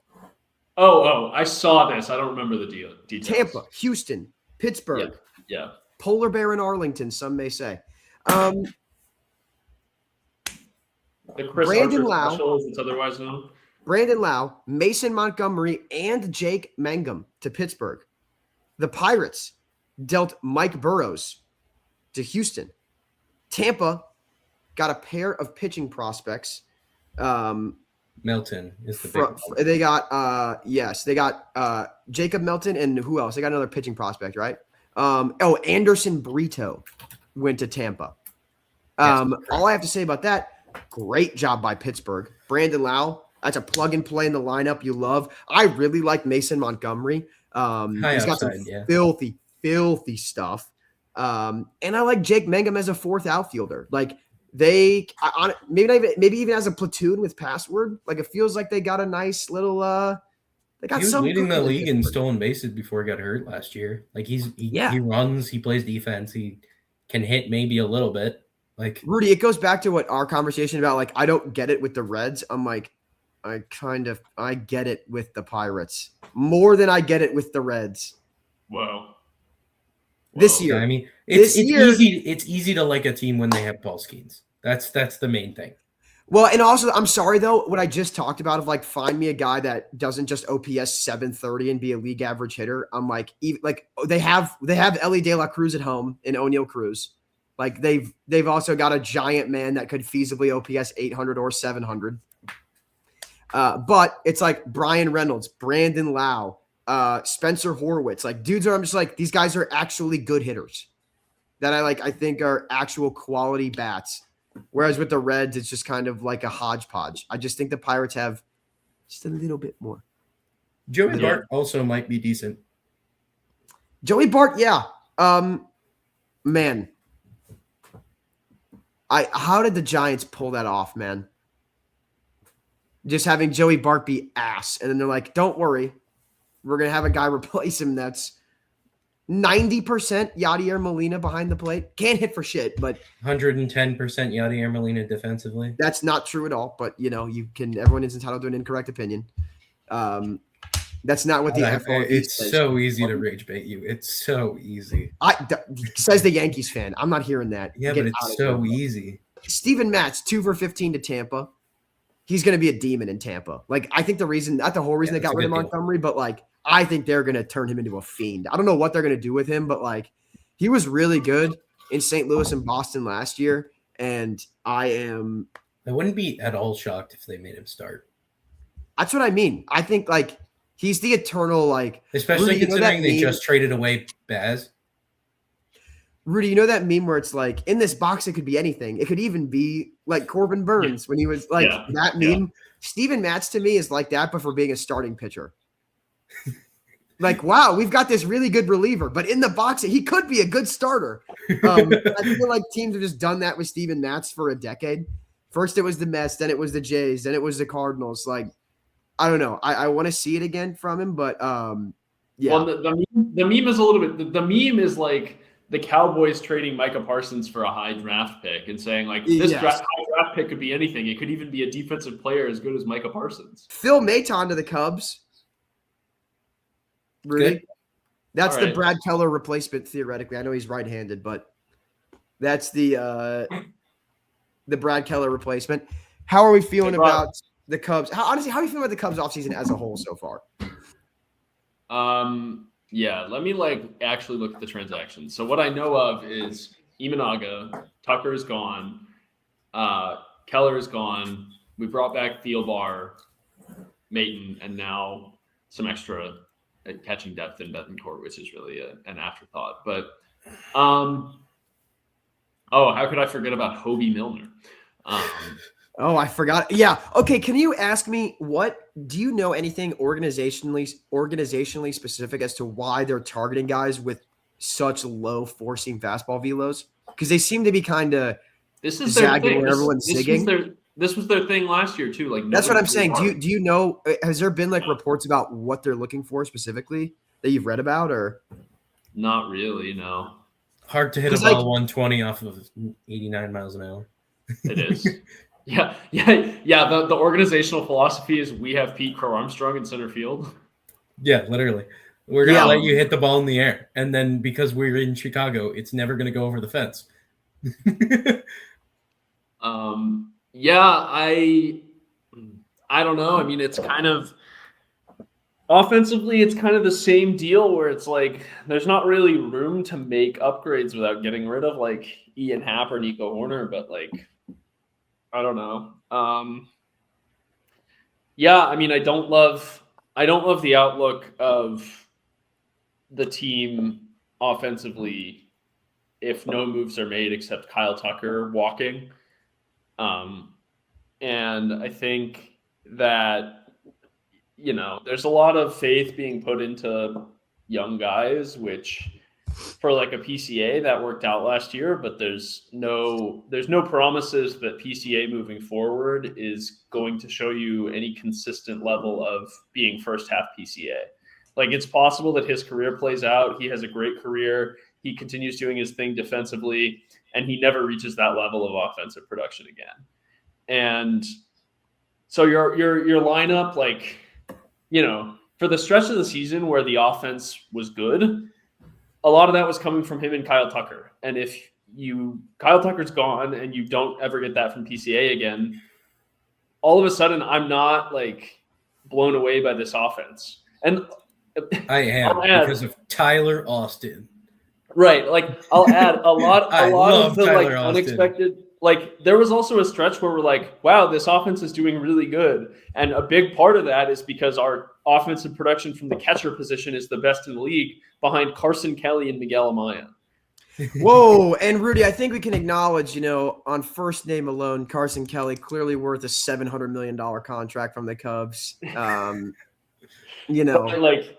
Oh, I saw this. I don't remember the details. Tampa, Houston, Pittsburgh. Yeah. Polar Bear in Arlington, some may say. The Chris Brandon Harper Lowe, special, as it's otherwise known. Brandon Lowe, Mason Montgomery, and Jake Mangum to Pittsburgh. The Pirates dealt Mike Burrows to Houston. Tampa got a pair of pitching prospects. Milton is the big one. They got Jacob Milton, and who else? They got another pitching prospect, right? Anderson Brito went to Tampa. All I have to say about that, great job by Pittsburgh. Brandon Lowe, that's a plug and play in the lineup you love. I really like Mason Montgomery. He's got some filthy stuff. And I like Jake Mangum as a fourth outfielder. Like maybe even as a platoon with Password. Like it feels like they got a nice little. They got he was some leading the league in stolen bases before he got hurt last year. Like he runs, he plays defense, he can hit maybe a little bit. Like Rudy, it goes back to what our conversation about. Like I don't get it with the Reds. I'm like, I get it with the Pirates more than I get it with the Reds. Whoa. This year, I mean, it's easy to like a team when they have Paul Skeens. That's the main thing. Well, and also, I'm sorry though, what I just talked about of like find me a guy that doesn't just OPS 730 and be a league average hitter. I'm like, they have Ellie De La Cruz at home in O'Neal Cruz. Like they've also got a giant man that could feasibly OPS 800 or 700. But it's like Brian Reynolds, Brandon Lowe, Spencer Horwitz, like dudes I'm just like, these guys are actually good hitters that I think are actual quality bats. Whereas with the Reds, it's just kind of like a hodgepodge. I just think the Pirates have just a little bit more. Joey Bart also might be decent. Joey Bart, yeah. Man. How did the Giants pull that off, man? Just having Joey Bart be ass. And then they're like, don't worry. We're going to have a guy replace him that's 90% Yadier Molina behind the plate. Can't hit for shit, but 110% Yadier Molina defensively. That's not true at all, but everyone is entitled to an incorrect opinion. That's not what the FRB It's says. so easy to rage bait you. It's so easy. Says the Yankees fan. I'm not hearing that. Yeah, but it's so easy. Steven Matz, 2 for 15 to Tampa. He's going to be a demon in Tampa. Like, I think not the whole reason they got rid of Montgomery, but like, I think they're going to turn him into a fiend. I don't know what they're going to do with him, but like, he was really good in St. Louis and Boston last year. And I wouldn't be at all shocked if they made him start. That's what I mean. I think like he's the eternal, like, especially Rudy, considering they just traded away Baz. Rudy, you know that meme where it's like, in this box, it could be anything. It could even be like Corbin Burns when he was like that meme. Yeah. Steven Matz to me is like that, but for being a starting pitcher. Like, wow, we've got this really good reliever, but in the box, he could be a good starter. I feel like teams have just done that with Steven Matz for a decade. First, it was the Mets, then it was the Jays, then it was the Cardinals. Like, I don't know. I want to see it again from him, but yeah. Well, the meme is a little bit. The meme is like the Cowboys trading Micah Parsons for a high draft pick and saying like this high draft pick could be anything. It could even be a defensive player as good as Micah Parsons. Phil Maton to the Cubs. Rudy. Good. That's the Brad Keller replacement theoretically. I know he's right-handed, but that's the Brad Keller replacement. How are we feeling about the Cubs? How are you feeling about the Cubs offseason as a whole so far? Yeah, let me actually look at the transactions. So what I know of is Imanaga, Tucker is gone, Keller is gone. We brought back Thielbar, Maton, and now some extra catching depth in Betancourt, which is really an afterthought. But how could I forget about Hobie Milner? Oh, I forgot. Yeah. Okay. Can you ask me do you know anything organizationally specific as to why they're targeting guys with such low forcing fastball velos? Because they seem to be kind of zagging where everyone's zigging. This was their thing last year too. Like that's what I'm saying. Do you know? Has there been reports about what they're looking for specifically that you've read about, or not really? No. Hard to hit a ball 120 off of 89 miles an hour. It is. Yeah. The organizational philosophy is we have Pete Crow Armstrong in center field. Yeah, literally. We're gonna let you hit the ball in the air, and then because we're in Chicago, it's never gonna go over the fence. Yeah, I don't know. I mean, it's kind of offensively, it's kind of the same deal where it's like there's not really room to make upgrades without getting rid of like Ian Happ or Nico Horner, but like I don't know. Yeah, I mean, I don't love the outlook of the team offensively if no moves are made except Kyle Tucker walking. And I think that, you know, there's a lot of faith being put into young guys, which for like a PCA that worked out last year, but there's no promises that PCA moving forward is going to show you any consistent level of being first half PCA. Like it's possible that his career plays out. He has a great career. He continues doing his thing defensively, and he never reaches that level of offensive production again. And so your lineup, like, you know, for the stretch of the season where the offense was good, a lot of that was coming from him and Kyle Tucker. And if Kyle Tucker's gone and you don't ever get that from PCA again, all of a sudden I'm not like blown away by this offense. And I am because of Tyler Austin. Right. Like I'll add a lot of the like Austin. unexpected. Like there was also a stretch where we're like, wow, this offense is doing really good. And a big part of that is because our offensive production from the catcher position is the best in the league behind Carson, Kelly, and Miguel Amaya. Whoa. And Rudy, I think we can acknowledge, you know, on first name alone, Carson Kelly clearly worth a $700 million contract from the Cubs. You know, but like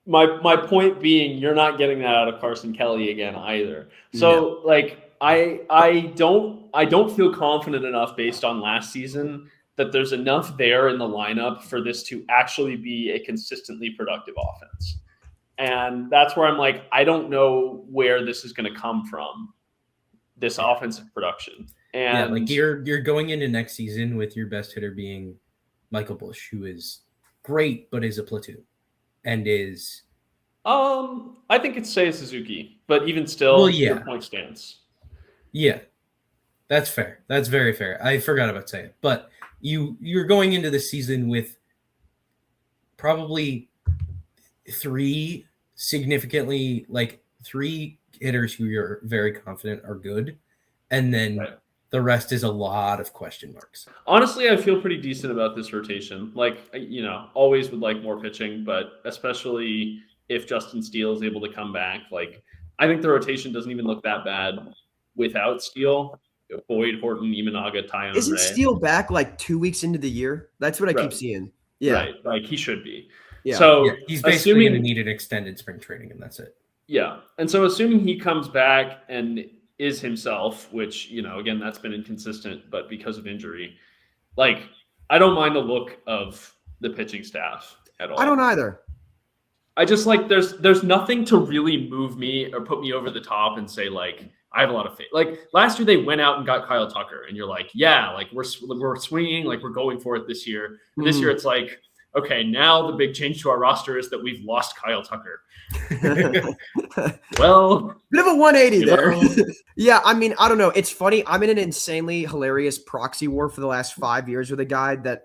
my point being, you're not getting that out of Carson Kelly again either. So like I don't feel confident enough based on last season that there's enough there in the lineup for this to actually be a consistently productive offense. And that's where I'm like, I don't know where this is going to come from, this offensive production. And like you're going into next season with your best hitter being Michael Busch, who is great, but is a platoon and is. I think it's Seiya Suzuki, but even still, your point stands. Yeah, that's fair. That's very fair. I forgot about Seiya, but you're going into the season with probably three hitters who you're very confident are good, and then the rest is a lot of question marks. Honestly, I feel pretty decent about this rotation. Like, you know, always would like more pitching, but especially if Justin Steele is able to come back, like I think the rotation doesn't even look that bad without Steele. Boyd, Horton, Imanaga, Ty. Isn't Steele back like 2 weeks into the year? That's what I keep seeing. Yeah, right. Like he should be. Yeah. So he's basically going to need an extended spring training, and that's it. Yeah, and so assuming he comes back and is himself, which, you know, again, that's been inconsistent, but because of injury, like I don't mind the look of the pitching staff at all. I don't either. I just like there's nothing to really move me or put me over the top and say like I have a lot of faith. Like last year they went out and got Kyle Tucker, and you're like, yeah, like we're swinging, like we're going for it this year. And this year it's like, okay, now the big change to our roster is that we've lost Kyle Tucker. Well, bit of a 180 there. Yeah, I mean, I don't know. It's funny. I'm in an insanely hilarious proxy war for the last 5 years with a guy that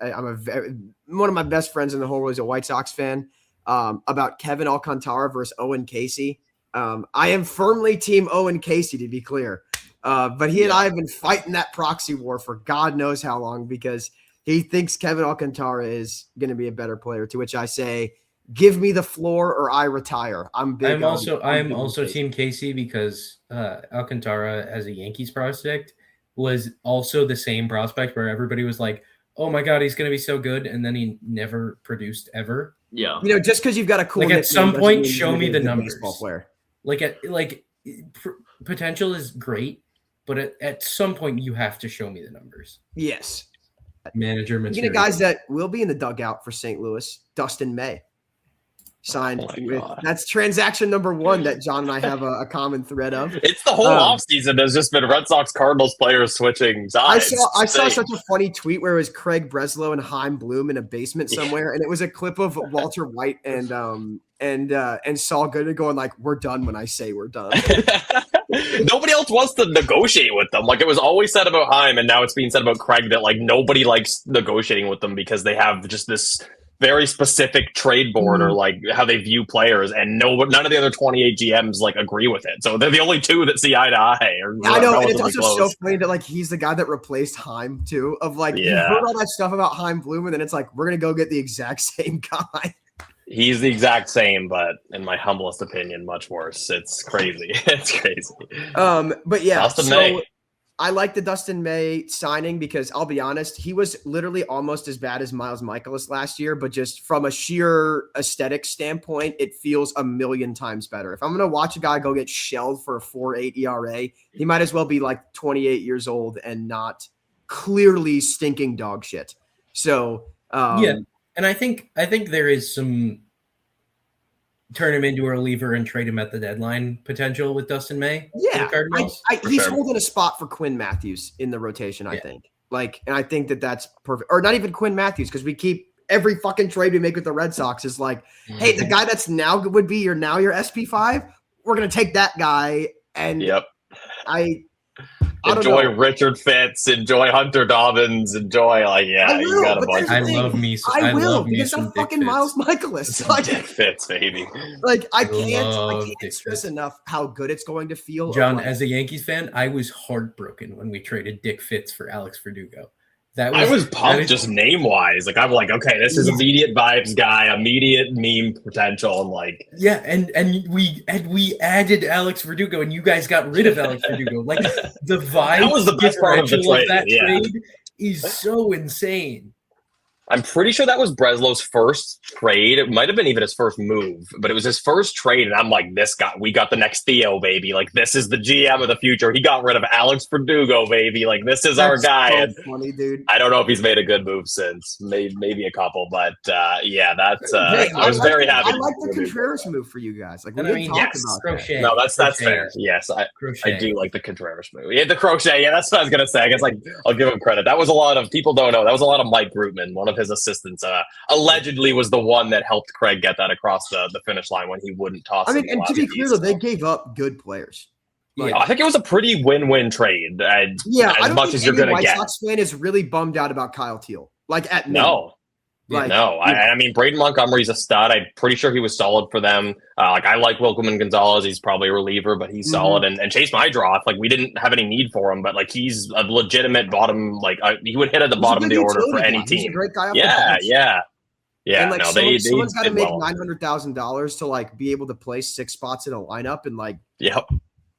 one of my best friends in the whole world is a White Sox fan. About Kevin Alcantara versus Owen Casey. I am firmly team Owen Casey, to be clear. But he and I have been fighting that proxy war for God knows how long because he thinks Kevin Alcantara is going to be a better player, to which I say, give me the floor or I retire. I'm also team Casey because Alcantara as a Yankees prospect was also the same prospect where everybody was like, oh my God, he's going to be so good. And then he never produced ever. Yeah. You know, just because you've got a cool like at some point, show me the numbers. Baseball player. Potential is great, but at some point you have to show me the numbers. Yes. Manager material. You know, guys that will be in the dugout for St. Louis, Dustin May. signed Oh my with. God. That's transaction number 1 that John and I have a common thread of. It's the whole offseason has just been Red Sox Cardinals players switching sides. I saw such a funny tweet where it was Craig Breslow and Chaim Bloom in a basement somewhere, and it was a clip of Walter White and Saul Goodman going like, "We're done when I say we're done." Nobody else wants to negotiate with them. Like, it was always said about Chaim, and now it's being said about Craig that like nobody likes negotiating with them because they have just this very specific trade board or like how they view players, and none of the other 28 GMs like agree with it. So they're the only 2 that see eye to eye. I know, and it's also so funny that like he's the guy that replaced Chaim too. Of like you heard all that stuff about Chaim Bloom, and then it's like we're gonna go get the exact same guy. He's the exact same, but in my humblest opinion, much worse. It's crazy. It's crazy. But yeah, Dustin May. I like the Dustin May signing because I'll be honest, he was literally almost as bad as Miles Michaelis last year, but just from a sheer aesthetic standpoint, it feels a million times better. If I'm going to watch a guy go get shelled for a 4.8 ERA, he might as well be like 28 years old and not clearly stinking dog shit. So, yeah. And I think there is some turn him into a reliever and trade him at the deadline potential with Dustin May. Yeah, he's sure. holding a spot for Quinn Matthews in the rotation, I think. Like, and I think that's perfect. Or not even Quinn Matthews, because we keep every fucking trade we make with the Red Sox is like, hey, the guy that's now would be your SP5, we're gonna take that guy. And I enjoy Richard Fitz, enjoy Hunter Dobbins, enjoy you got a bunch. I love me. I will love because I'm fucking Miles Michaelis. Like, Dick Fitz, baby. Like I can't stress enough how good it's going to feel. John, as a Yankees fan, I was heartbroken when we traded Dick Fitz for Alex Verdugo. I was pumped just name wise. Like I'm like, okay, this is immediate vibes guy, immediate meme potential, and like and we added Alex Verdugo, and you guys got rid of Alex Verdugo. Like the vibe that was the best part of the trade. Trade is so insane. I'm pretty sure that was Breslow's first trade. It might have been even his first move, but it was his first trade. And I'm like, we got the next Theo, baby. Like, this is the GM of the future. He got rid of Alex Verdugo, baby. Like, this is our guy. So funny, dude. I don't know if he's made a good move since. Maybe a couple, but that's. I was very happy. I like the Contreras move for you guys. Like, we didn't talk about crochet. No, that's fair. Yes, I do like the Contreras move. Yeah, the crochet. Yeah, that's what I was gonna say. I guess I'll give him credit. That was a lot of people don't know. That was a lot of Mike Grootman, one of his assistants, allegedly was the one that helped Craig get that across the finish line when he wouldn't toss. I mean, and to be clear, though, they gave up good players. Like, I think it was a pretty win-win trade. As much as you're going to get. White Sox fan is really bummed out about Kyle Teal. Like at no. I mean, Braden Montgomery's a stud. I'm pretty sure he was solid for them. I like Wilkerman Gonzalez. He's probably a reliever, but he's solid. And Chase Mydroth, we didn't have any need for him, but he's a legitimate bottom. He would hit at the bottom of the order for any team. He's a great guy. Yeah. And someone's got to make $900,000 to be able to play 6 spots in a lineup, and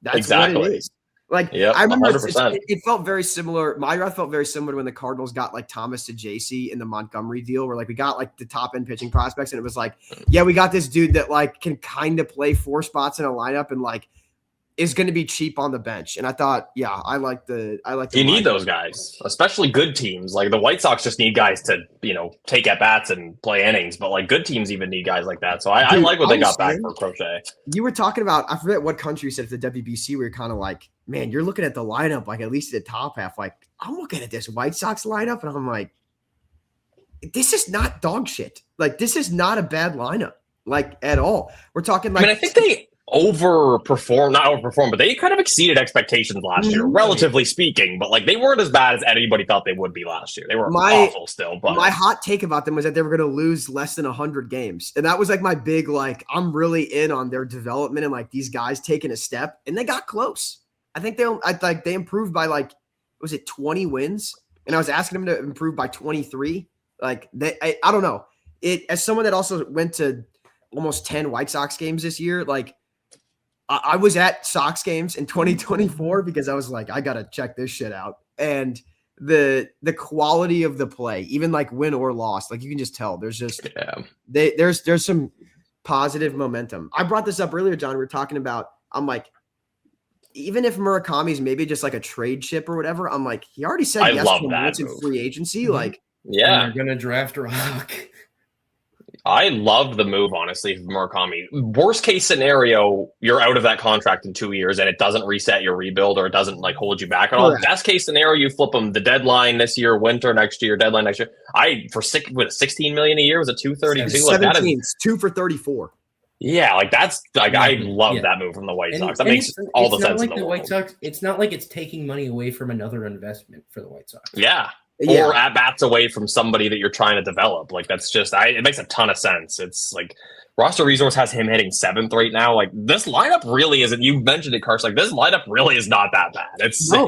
that's exactly what it is. I remember it felt very similar. Mydroth felt very similar when the Cardinals got Thomas to JC in the Montgomery deal, where we got the top end pitching prospects, and it was we got this dude that can kind of play 4 spots in a lineup and is going to be cheap on the bench. And I thought, I like the. You need those guys, especially good teams. The White Sox just need guys to take at bats and play innings, but good teams even need guys like that. So I like what they got back for Crochet. You were talking about, I forget what country you said at the WBC, where you're kind of man, you're looking at the lineup, at least at the top half. I'm looking at this White Sox lineup, and I'm like, this is not dog shit. This is not a bad lineup, at all. We're talking I think they not overperformed, but they kind of exceeded expectations last year, relatively speaking. But they weren't as bad as anybody thought they would be last year. They were awful still. But my hot take about them was that they were going to lose less than 100 games, and that was my big I'm really in on their development and these guys taking a step, and they got close. I think they improved by was it 20 wins? And I was asking them to improve by 23. I don't know. As someone that also went to almost 10 White Sox games this year, I was at Sox games in 2024 because I was I got to check this shit out. And the quality of the play, even win or loss, you can just tell there's just, there's some positive momentum. I brought this up earlier, John. We were talking about, I'm even if Murakami's maybe just a trade chip or whatever, I'm he already said yes to in free agency. they're going to draft Rock. I loved the move, honestly, from Murakami. Worst case scenario, you're out of that contract in 2 years and it doesn't reset your rebuild or it doesn't like hold you back at all. Correct. Best case scenario, you flip him the deadline this year, winter next year, deadline next year. With $16 million a year, was it 232? Like that 17, is 2 for 34. yeah, like that's like I love that move from the White Sox. That makes all the sense in the world. White Sox. It's not like it's taking money away from another investment for the White Sox. Yeah. Or at bats away from somebody that you're trying to develop. Like that's just it makes a ton of sense. It's like roster resource has him hitting 7th right now. Like this lineup really isn't. You mentioned it, Carson. Like this lineup really is not that bad. It's way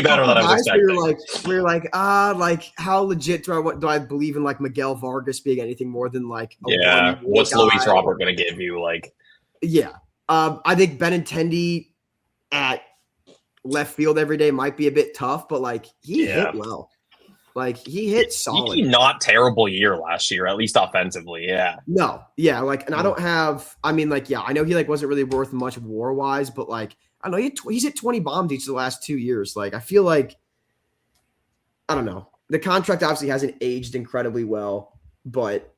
better than I was expecting. We're like how legit do I believe in like Miguel Vargas being anything more than like what's Luis Robert going to give you? Like I think Benintendi at left field every day might be a bit tough, but like he hit well. Like he hit solid. Not terrible year last year, at least offensively. Yeah. No. Yeah. Like, and I don't have. I mean, like, I know he like wasn't really worth much WAR wise, but like I don't know he's hit 20 bombs each of the last 2 years. Like I feel like I don't know. The contract obviously hasn't aged incredibly well, but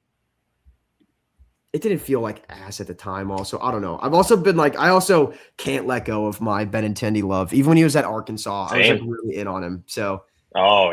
it didn't feel like ass at the time. Also, I don't know. I've also been like, I also can't let go of my Benintendi love. Even when he was at Arkansas, I was like really in on him. So, I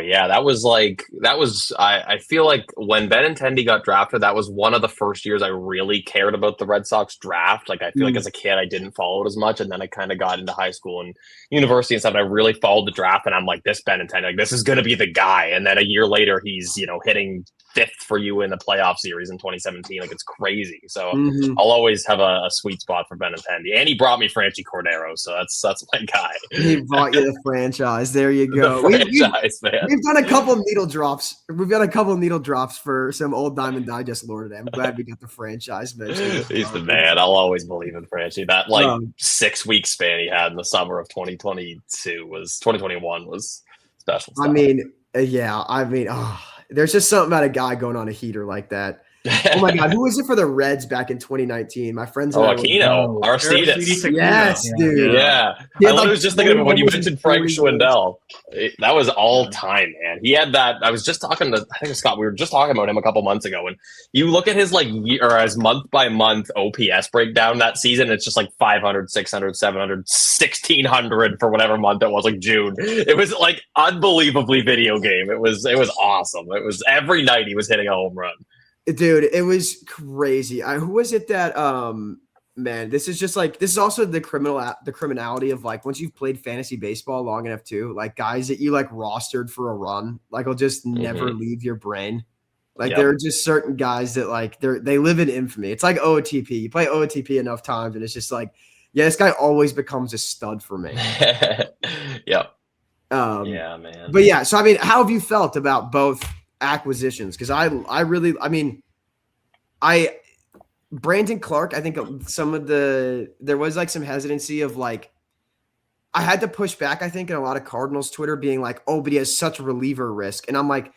feel like when Benintendi got drafted, that was one of the first years I really cared about the Red Sox draft. Like, I feel like as a kid, I didn't follow it as much. And then I kind of got into high school and university and stuff. And I really followed the draft. And I'm like, this Benintendi, like, this is going to be the guy. And then a year later, he's, hitting 5th for you in the playoff series in 2017. Like, it's crazy. So I'll always have a sweet spot for Benintendi. And he brought me Franchi Cordero. So that's my guy. He brought you the franchise. There you go. We've done a couple of needle drops. We've got a couple of needle drops for some old Diamond Digest lore today. I'm glad we got the franchise mention. He's the man. I'll always believe in Franchi. That 6-week span he had in the summer of 2021 was special stuff. I mean, there's just something about a guy going on a heater like that. Oh my God, who was it for the Reds back in 2019? My friends. Aquino, Aristides. Yes, dude. Yeah. I was just thinking of when you mentioned Frank Schwindel. That was all time, man. He had that. I was just talking to, I think Scott, we were just talking about him a couple months ago. And you look at his his month by month OPS breakdown that season, it's just like 500, 600, 700, 1600 for whatever month it was, like June. It was like unbelievably video game. It was awesome. It was every night he was hitting a home run. Dude, it was crazy. Who was it that man, this is also the criminality of like once you've played fantasy baseball long enough too, like guys that you like rostered for a run, like will just never leave your brain. Like there are just certain guys that like they live in infamy. It's like OOTP. You play OOTP enough times and it's just like, this guy always becomes a stud for me. Yep. Yeah, man. But yeah, so I mean, how have you felt about both acquisitions? Because Brandon Clark, I think there was like some hesitancy of like, I had to push back, I think, in a lot of Cardinals Twitter being like, oh, but he has such reliever risk. And I'm like,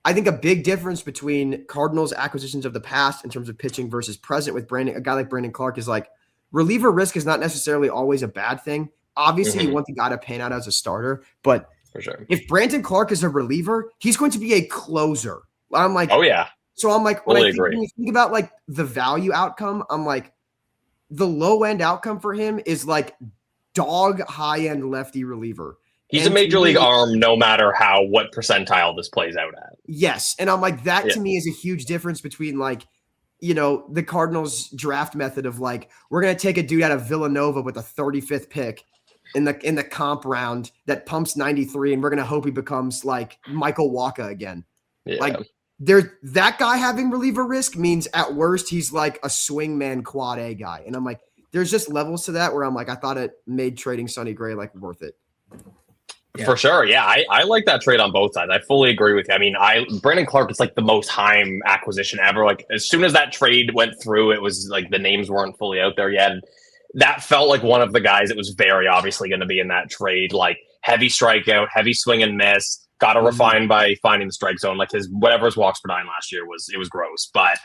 I think a big difference between Cardinals acquisitions of the past in terms of pitching versus present with a guy like Brandon Clark is like reliever risk is not necessarily always a bad thing. Obviously you want the guy to pan out as a starter, but for sure, if Brandon Clark is a reliever, he's going to be a closer. I'm like, oh yeah. So I'm like, when you think about like the value outcome, I'm like, the low end outcome for him is like dog high end lefty reliever. He's a major league arm, no matter what percentile this plays out at. Yes, and I'm like, that to me is a huge difference between like, the Cardinals draft method of like, we're gonna take a dude out of Villanova with a 35th pick in the comp round that pumps 93, and we're gonna hope he becomes like Michael Wacha again. Yeah. Like that guy having reliever risk means at worst he's like a swingman quad A guy. And I'm like, there's just levels to that where I'm like, I thought it made trading Sonny Gray like worth it. Yeah. For sure. Yeah. I like that trade on both sides. I fully agree with you. I mean, Brandon Clark is like the most Chaim acquisition ever. Like as soon as that trade went through, it was like the names weren't fully out there yet. And that felt like one of the guys that was very obviously going to be in that trade, like heavy strikeout, heavy swing and miss. Got to refine by finding the strike zone. Like his walks per nine last year was gross. But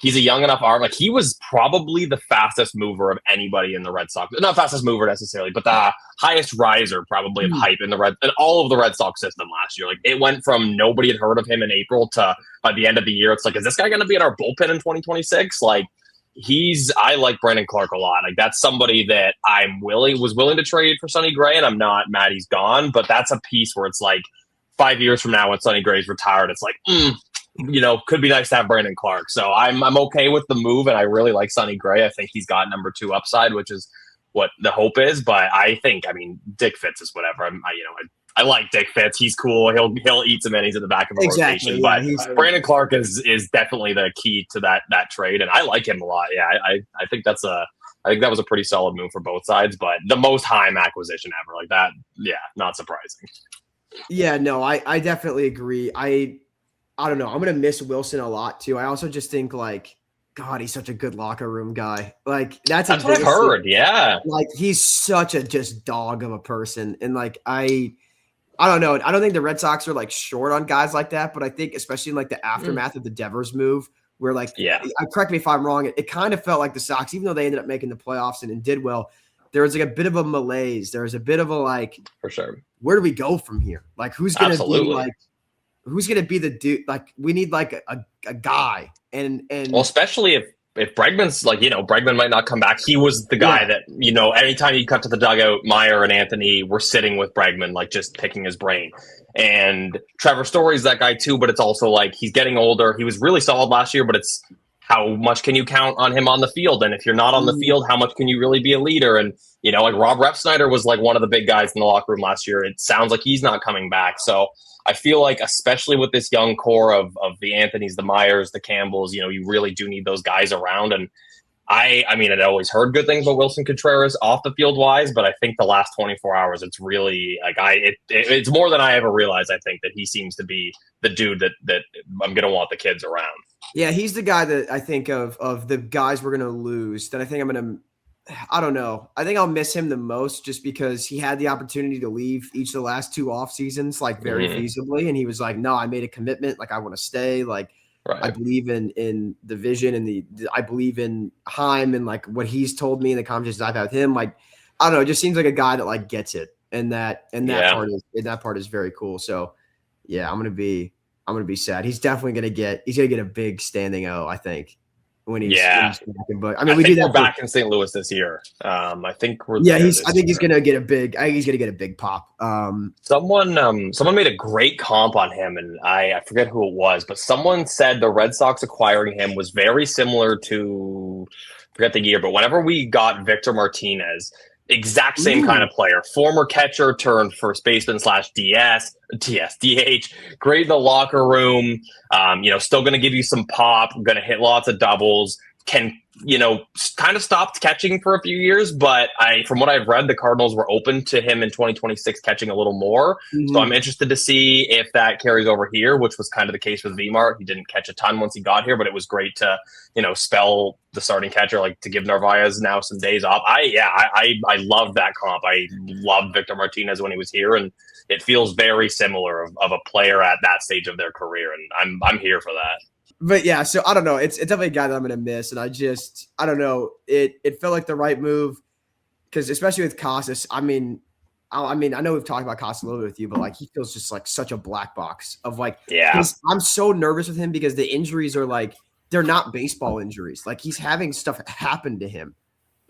He's a young enough arm. Like, he was probably the fastest mover of anybody in the Red Sox. Not fastest mover necessarily, but the highest riser probably of hype in all of the Red Sox system last year. Like, it went from nobody had heard of him in April to by the end of the year, it's like, is this guy going to be in our bullpen in 2026? Like, I like Brandon Clark a lot. Like, that's somebody that was willing to trade for Sonny Gray, and I'm not mad he's gone, but that's a piece where it's like 5 years from now when Sonny Gray's retired, it's like, could be nice to have Brandon Clark. So I'm okay with the move, and I really like Sonny Gray. I think he's got number 2 upside, which is what the hope is. But I think, Dick Fitz is whatever. I like Dick Fitz. He's cool. He'll eat some innings in the back of a rotation. Yeah, but Brandon Clark is definitely the key to that trade, and I like him a lot. Yeah, I think that was a pretty solid move for both sides. But the most Chaim acquisition ever, like that. Yeah, not surprising. Yeah, no, I definitely agree. I don't know. I'm going to miss Wilson a lot too. I also just think like, God, he's such a good locker room guy. Like that's what I've heard. Yeah. Like he's such a just dog of a person. And like, I don't know. I don't think the Red Sox are like short on guys like that, but I think especially in like the aftermath of the Devers move where like, correct me if I'm wrong. It kind of felt like the Sox, even though they ended up making the playoffs and did well, there was like a bit of a malaise. There was a bit of a like, for sure. Where do we go from here? Like who's going to be like, who's going to be the dude? Like we need like a guy and well, especially if Bregman's like, Bregman might not come back. He was the guy that, anytime you cut to the dugout, Meyer and Anthony were sitting with Bregman, like just picking his brain. And Trevor Story's that guy too, but it's also like he's getting older. He was really solid last year, but it's how much can you count on him on the field? And if you're not on the field, how much can you really be a leader? And, like Rob Refsnyder was like one of the big guys in the locker room last year. It sounds like he's not coming back. So I feel like, especially with this young core of the Anthonys, the Myers, the Campbells, you really do need those guys around. And I'd always heard good things about Wilson Contreras off the field wise, but I think the last 24 hours, it's really like it's more than I ever realized. I think that he seems to be the dude that I'm going to want the kids around. Yeah, he's the guy that I think of the guys we're going to lose that I think I don't know. I think I'll miss him the most just because he had the opportunity to leave each of the last 2 off seasons, like very feasibly. And he was like, no, I made a commitment. Like I want to stay. Like I believe in the vision and I believe in Chaim and like what he's told me in the conversations I've had with him. Like, I don't know. It just seems like a guy that like gets it. And that part is very cool. So yeah, I'm going to be sad. He's definitely going to get a big standing O, I think. When he's back. But I think we're back in St. Louis this year. I think we're I think he's gonna get a big pop. Someone made a great comp on him, and I forget who it was, but someone said the Red Sox acquiring him was very similar to, forget the year, but whenever we got Victor Martinez, exact same kind of player, former catcher turned first baseman / DH, great in the locker room, still going to give you some pop, going to hit lots of doubles, can, kind of stopped catching for a few years, but from what I've read, the Cardinals were open to him in 2026 catching a little more. So I'm interested to see if that carries over here, which was kind of the case with Vmart. He didn't catch a ton once he got here, but it was great to, spell the starting catcher, like to give Narvaez now some days off. I loved that comp. I loved Victor Martinez when he was here, and it feels very similar of a player at that stage of their career, and I'm here for that. But yeah, so I don't know. It's definitely a guy that I'm going to miss, and I don't know. It felt like the right move because especially with Casas. I know we've talked about Casas a little bit with you, but like he feels just like such a black box of like. Yeah. I'm so nervous with him because the injuries are like they're not baseball injuries. Like he's having stuff happen to him.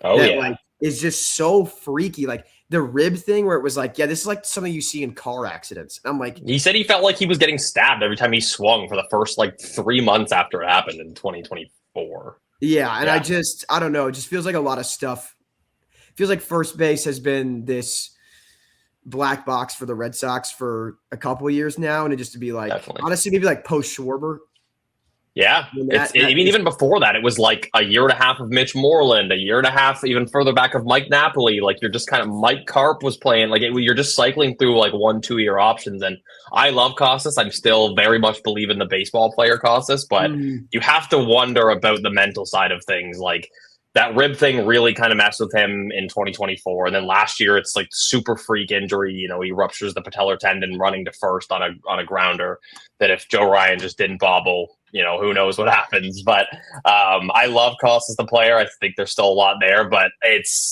Like is just so freaky. Like the rib thing where it was like, yeah, this is like something you see in car accidents. And I'm like, he said he felt like he was getting stabbed every time he swung for the first like 3 months after it happened in 2024. Yeah. And I don't know. It just feels like a lot of stuff. It feels like first base has been this black box for the Red Sox for a couple of years now. And it just to be like, honestly, maybe like post Schwarber. Yeah, even before that, it was like a year and a half of Mitch Moreland, a year and a half even further back of Mike Napoli. Like you're just kind of Mike Karp was playing. Like you're just cycling through like 1-2 year options. And I love Casas. I'm still very much believe in the baseball player Casas, but you have to wonder about the mental side of things. Like that rib thing really kind of messed with him in 2024. And then last year, it's like super freak injury. He ruptures the patellar tendon running to first on a grounder that if Joe Ryan just didn't bobble, who knows what happens. But I love Costas the player. I think there's still a lot there, but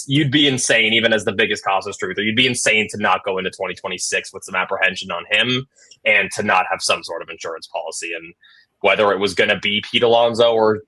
you'd be insane, even as the biggest Costas truther, you'd be insane to not go into 2026 with some apprehension on him and to not have some sort of insurance policy. And whether it was going to be Pete Alonso or,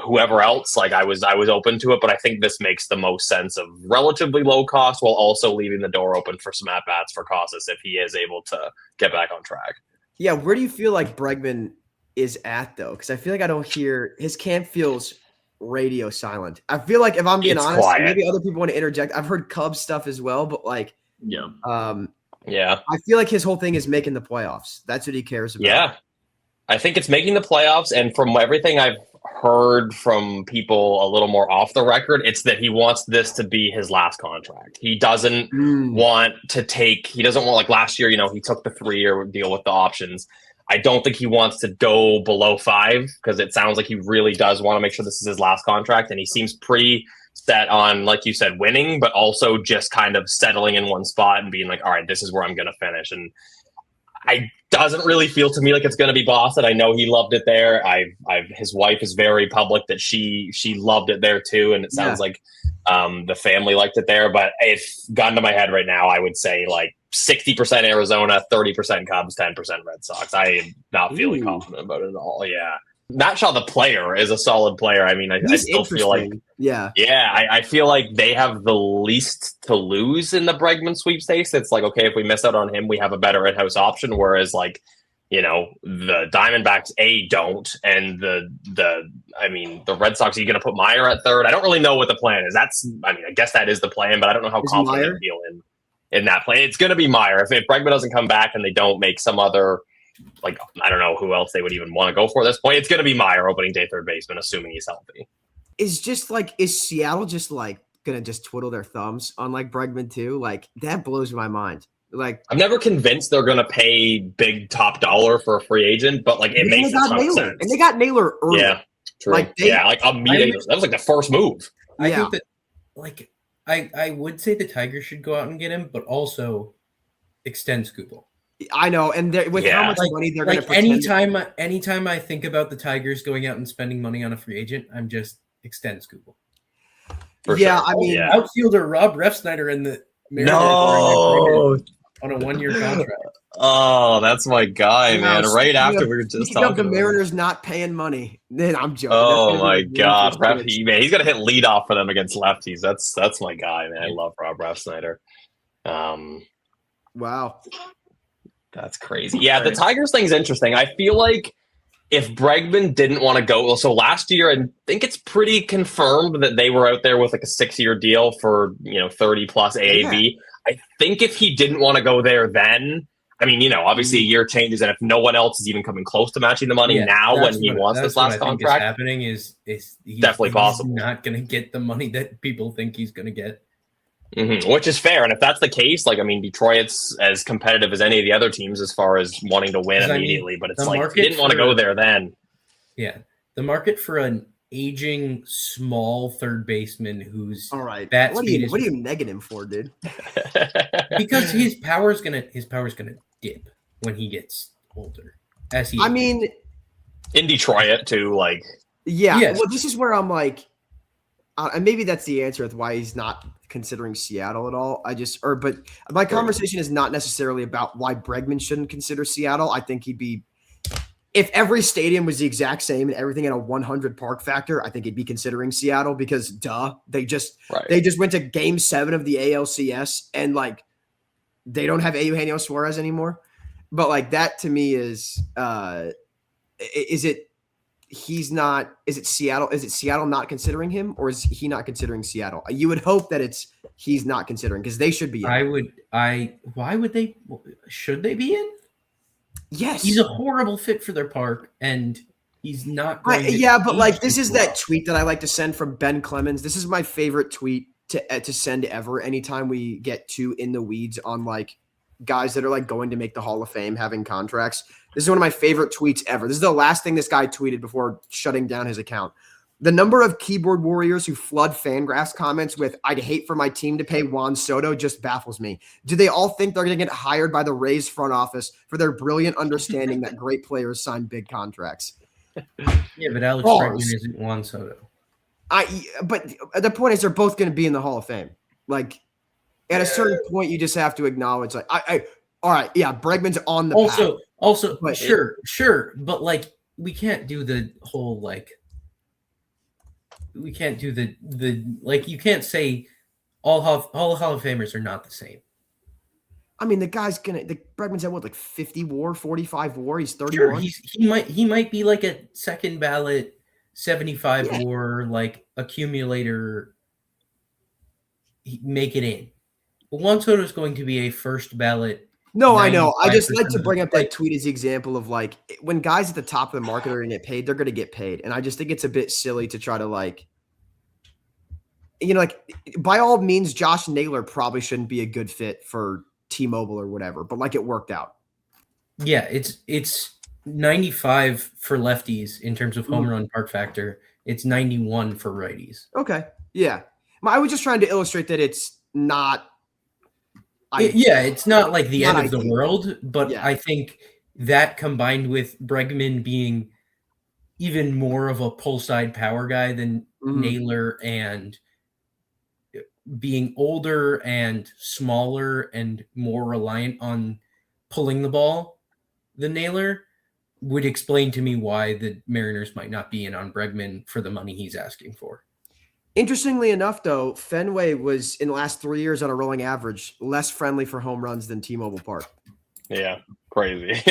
whoever else, like I was open to it, but I think this makes the most sense of relatively low cost while also leaving the door open for some at-bats for Costas if he is able to get back on track. Yeah, where do you feel like Bregman is at, though? Because I feel like I don't hear – his camp feels radio silent. I feel like if I'm being honest, quiet. Maybe other people want to interject. I've heard Cubs stuff as well, but like yeah. I feel like his whole thing is making the playoffs. That's what he cares about. Yeah. I think it's making the playoffs, and from everything I've heard from people a little more off the record, it's that he wants this to be his last contract. He doesn't want to take – he doesn't want – like last year, he took the 3-year deal with the options. I don't think he wants to go below 5 because it sounds like he really does want to make sure this is his last contract, and he seems pretty set on, like you said, winning, but also just kind of settling in one spot and being like, all right, this is where I'm going to finish. And I doesn't really feel to me like it's going to be Boston. I know he loved it there. His wife is very public that she loved it there too, and it sounds like the family liked it there. But if gun to my head right now, I would say like 60% Arizona, 30% Cubs, 10% Red Sox. I am not feeling confident about it at all. Yeah. Matt Shaw, the player, is a solid player. I mean, I still feel like, I feel like they have the least to lose in the Bregman sweepstakes. It's like, okay, if we miss out on him, we have a better in-house option. Whereas, like, the Diamondbacks don't, and the Red Sox. Are you going to put Meyer at third? I don't really know what the plan is. I guess that is the plan, but I don't know how confident I feel in that plan. It's going to be Meyer. If Bregman doesn't come back and they don't make some other. Like, I don't know who else they would even want to go for at this point. It's going to be Meyer opening day third baseman, assuming he's healthy. Is Seattle just like going to just twiddle their thumbs on like Bregman too? Like that blows my mind. Like I'm never convinced they're going to pay big top dollar for a free agent, but like it makes a ton of sense. And they got Naylor early. Yeah, true. Like immediately. That was like the first move. I think that like I would say the Tigers should go out and get him, but also extend Skubal. I know, and with how much money they're going to pretend. Anytime I think about the Tigers going out and spending money on a free agent, I'm just extend Skubal. Outfielder Rob Refsnyder in the Merrill on a 1-year contract. Oh, that's my guy, man. Right after we were just talking about the Mariners not paying money. Then I'm joking. Oh my God, he's got to hit leadoff for them against lefties. That's my guy, man. I love Rob Refsnyder. Wow. That's crazy. Yeah, the Tigers thing's interesting. I feel like if Bregman didn't want to go, so last year, I think it's pretty confirmed that they were out there with like a 6-year deal for 30 plus AAV. Yeah. I think if he didn't want to go there, then obviously a year changes, and if no one else is even coming close to matching the money when he wants this last contract, happening is he's definitely possible. Not going to get the money that people think he's going to get. Mm-hmm. Which is fair. And if that's the case, Detroit's as competitive as any of the other teams as far as wanting to win immediately. But it's like, if you didn't want to go there then. Yeah. The market for an aging small third baseman whose bat speed is. What are you negging him for, dude? Because his power's gonna dip when he gets older. In Detroit too, like. Yeah. Yes. Well, this is where I'm like, and maybe that's the answer with why he's not considering Seattle at all. But my conversation is not necessarily about why Bregman shouldn't consider Seattle. I think if every stadium was the exact same and everything had a 100 park factor, I think he'd be considering Seattle because they just went to Game 7 of the ALCS and like they don't have Eugenio Suarez anymore. But like that to me is is it Seattle? Is it Seattle not considering him, or is he not considering Seattle? You would hope that he's not considering because they should be in. Why would they? Should they be in? Yes. He's a horrible fit for their park, and he's not going but like this is that tweet that I like to send from Ben Clemens. This is my favorite tweet to send ever. Anytime we get too in the weeds on like guys that are like going to make the Hall of Fame having contracts. This is one of my favorite tweets ever. This is the last thing this guy tweeted before shutting down his account. The number of keyboard warriors who flood Fangraphs comments with "I'd hate for my team to pay Juan Soto" just baffles me. Do they all think they're going to get hired by the Rays front office for their brilliant understanding that great players sign big contracts? Yeah, but Alex Bars. Bregman isn't Juan Soto. But the point is, they're both going to be in the Hall of Fame. Like, at a certain point, you just have to acknowledge, like, all right, yeah, Bregman's on the path. Also, But sure, but like, we can't do the whole like. We can't do the like. You can't say all Hall of Famers are not the same. I mean, Bregman's at what, like 50 WAR, 45 WAR. He's 31. Sure, he might be like a second ballot 75 WAR like accumulator. Make it in. But Juan Soto is going to be a first ballot. No, I know. I just like to bring up that tweet as the example of like when guys at the top of the market are going to get paid, they're going to get paid, and I just think it's a bit silly to try to like. Like by all means, Josh Naylor probably shouldn't be a good fit for T-Mobile or whatever, but like it worked out. Yeah, it's 95 for lefties in terms of home run park factor. It's 91 for righties. Okay, yeah. I was just trying to illustrate that it's not. It's not like the end of the world, but yeah. I think that combined with Bregman being even more of a pull side power guy than Naylor and being older and smaller and more reliant on pulling the ball than Naylor would explain to me why the Mariners might not be in on Bregman for the money he's asking for. Interestingly enough, though, Fenway was in the last 3 years on a rolling average less friendly for home runs than T-Mobile Park. Yeah, crazy.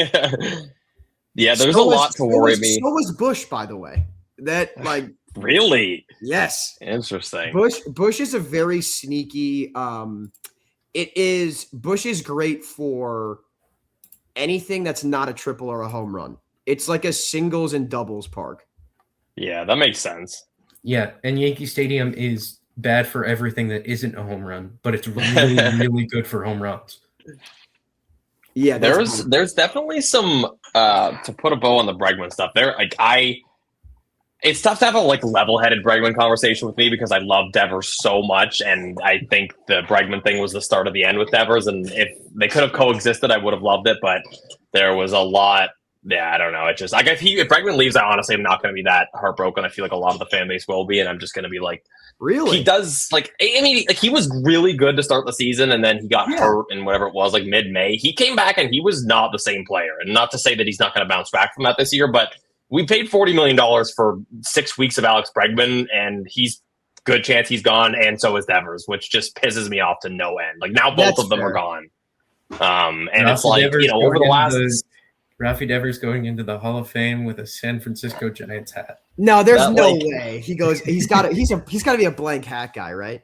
Yeah, there's a lot to worry me. So was Bush, by the way. That like really? Yes. Interesting. Bush is a very sneaky. Bush is great for anything that's not a triple or a home run. It's like a singles and doubles park. Yeah, that makes sense. Yeah, and Yankee Stadium is bad for everything that isn't a home run, but it's really, really good for home runs. Yeah, there's definitely some to put a bow on the Bregman stuff. It's tough to have a level-headed Bregman conversation with me because I love Devers so much, and I think the Bregman thing was the start of the end with Devers. And if they could have coexisted, I would have loved it. But there was a lot. Yeah, I don't know. It just if Bregman leaves, I honestly am not going to be that heartbroken. I feel like a lot of the fan base will be, and I'm just going to be like, really? He does he was really good to start the season, and then he got hurt in whatever it was, like mid-May. He came back, and he was not the same player. And not to say that he's not going to bounce back from that this year, but we paid $40 million for 6 weeks of Alex Bregman, and he's good chance he's gone, and so is Devers, which just pisses me off to no end. Like now, both of them are gone, and it's like Devers over the last. Rafi Devers going into the Hall of Fame with a San Francisco Giants hat. No, there's no way. He goes. He's got to be a blank hat guy, right?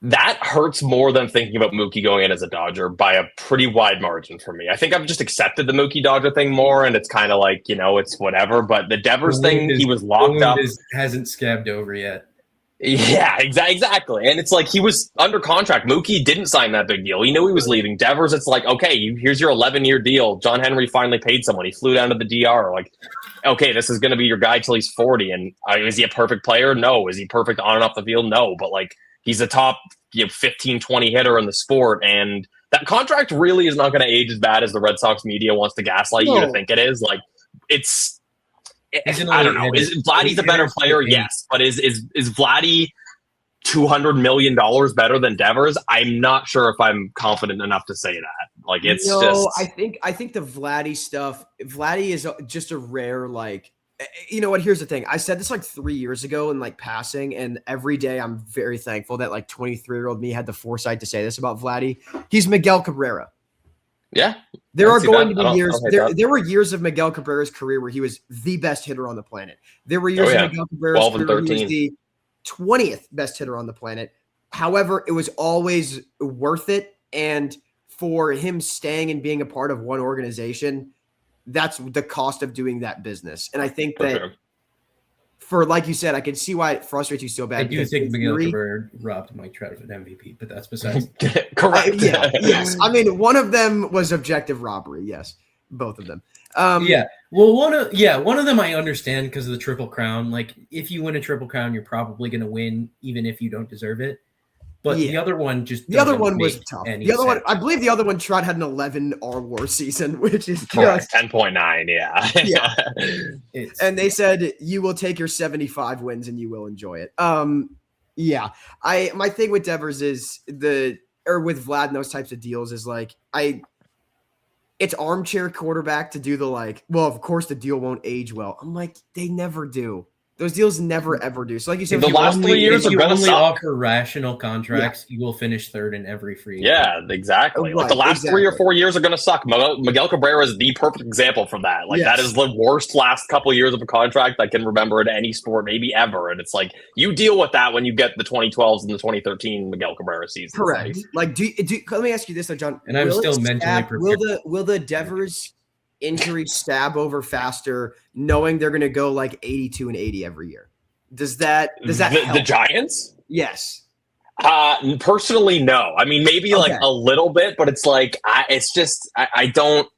That hurts more than thinking about Mookie going in as a Dodger by a pretty wide margin for me. I think I've just accepted the Mookie Dodger thing more, and it's kind of like it's whatever. But the Devers thing, he was locked up. Hasn't scabbed over yet. Yeah, exactly. And it's like he was under contract. Mookie didn't sign that big deal. He knew he was leaving. Devers, it's like, okay, here's your 11-year deal. John Henry finally paid someone. He flew down to the DR. Like, okay, this is going to be your guy till he's 40. And is he a perfect player? No. Is he perfect on and off the field? No. But he's a top 15, 20 hitter in the sport. And that contract really is not going to age as bad as the Red Sox media wants to gaslight you to think it is. I don't know. Is Vladdy's a better player? Yes, but is Vladdy $200 million better than Devers? I'm not sure if I'm confident enough to say that. I think the Vladdy stuff. Vladdy is just a rare you know what? Here's the thing. I said this 3 years ago in passing, and every day I'm very thankful that 23-year-old me had the foresight to say this about Vladdy. He's Miguel Cabrera. Yeah. There are going to be years. There were years of Miguel Cabrera's career where he was the best hitter on the planet. There were years of Miguel Cabrera's career where he was the 20th best hitter on the planet. However, it was always worth it. And for him staying and being a part of one organization, that's the cost of doing that business. And I think that for, like you said, I can see why it frustrates you so bad. I do think Miguel Cabrera robbed Mike Trout of an MVP, but that's besides. Correct. Yes. I mean, one of them was objective robbery. Yes, both of them. Well, one of them I understand because of the Triple Crown. If you win a Triple Crown, you're probably going to win, even if you don't deserve it. But Yeah. the other one just The other doesn't one was make tough. any The other one, sense. I believe the other one, Trout had an 11 R-War season, which is Correct. just 10.9. Yeah. Yeah. It's And they said you will take your 75 wins and you will enjoy it. Yeah. My thing with Devers is with Vlad and those types of deals is like it's armchair quarterback to do the like, well, of course the deal won't age well. I'm like, they never do. Those deals never ever do. So like you said, The last 3 years if are you gonna only suck. offer rational contracts, you will finish third in every free agent. Yeah, exactly. Like the Right, last 3 or exactly. 4 years are going to suck. Miguel Cabrera is the perfect example from that. Like that Yes. is the worst last couple of years of a contract I can remember in any sport, maybe ever. And it's like you deal with that when you get the 2012s and the 2013 Miguel Cabrera seasons. Correct. Like, let me ask you this though, John. And I'm still mentally prepared. Will the Devers injury stab over faster, knowing they're going to go like 82 and 80 every year? Does that help? The Giants? Yes. Personally, no. I mean, maybe like Okay. a little bit, but it's like I don't.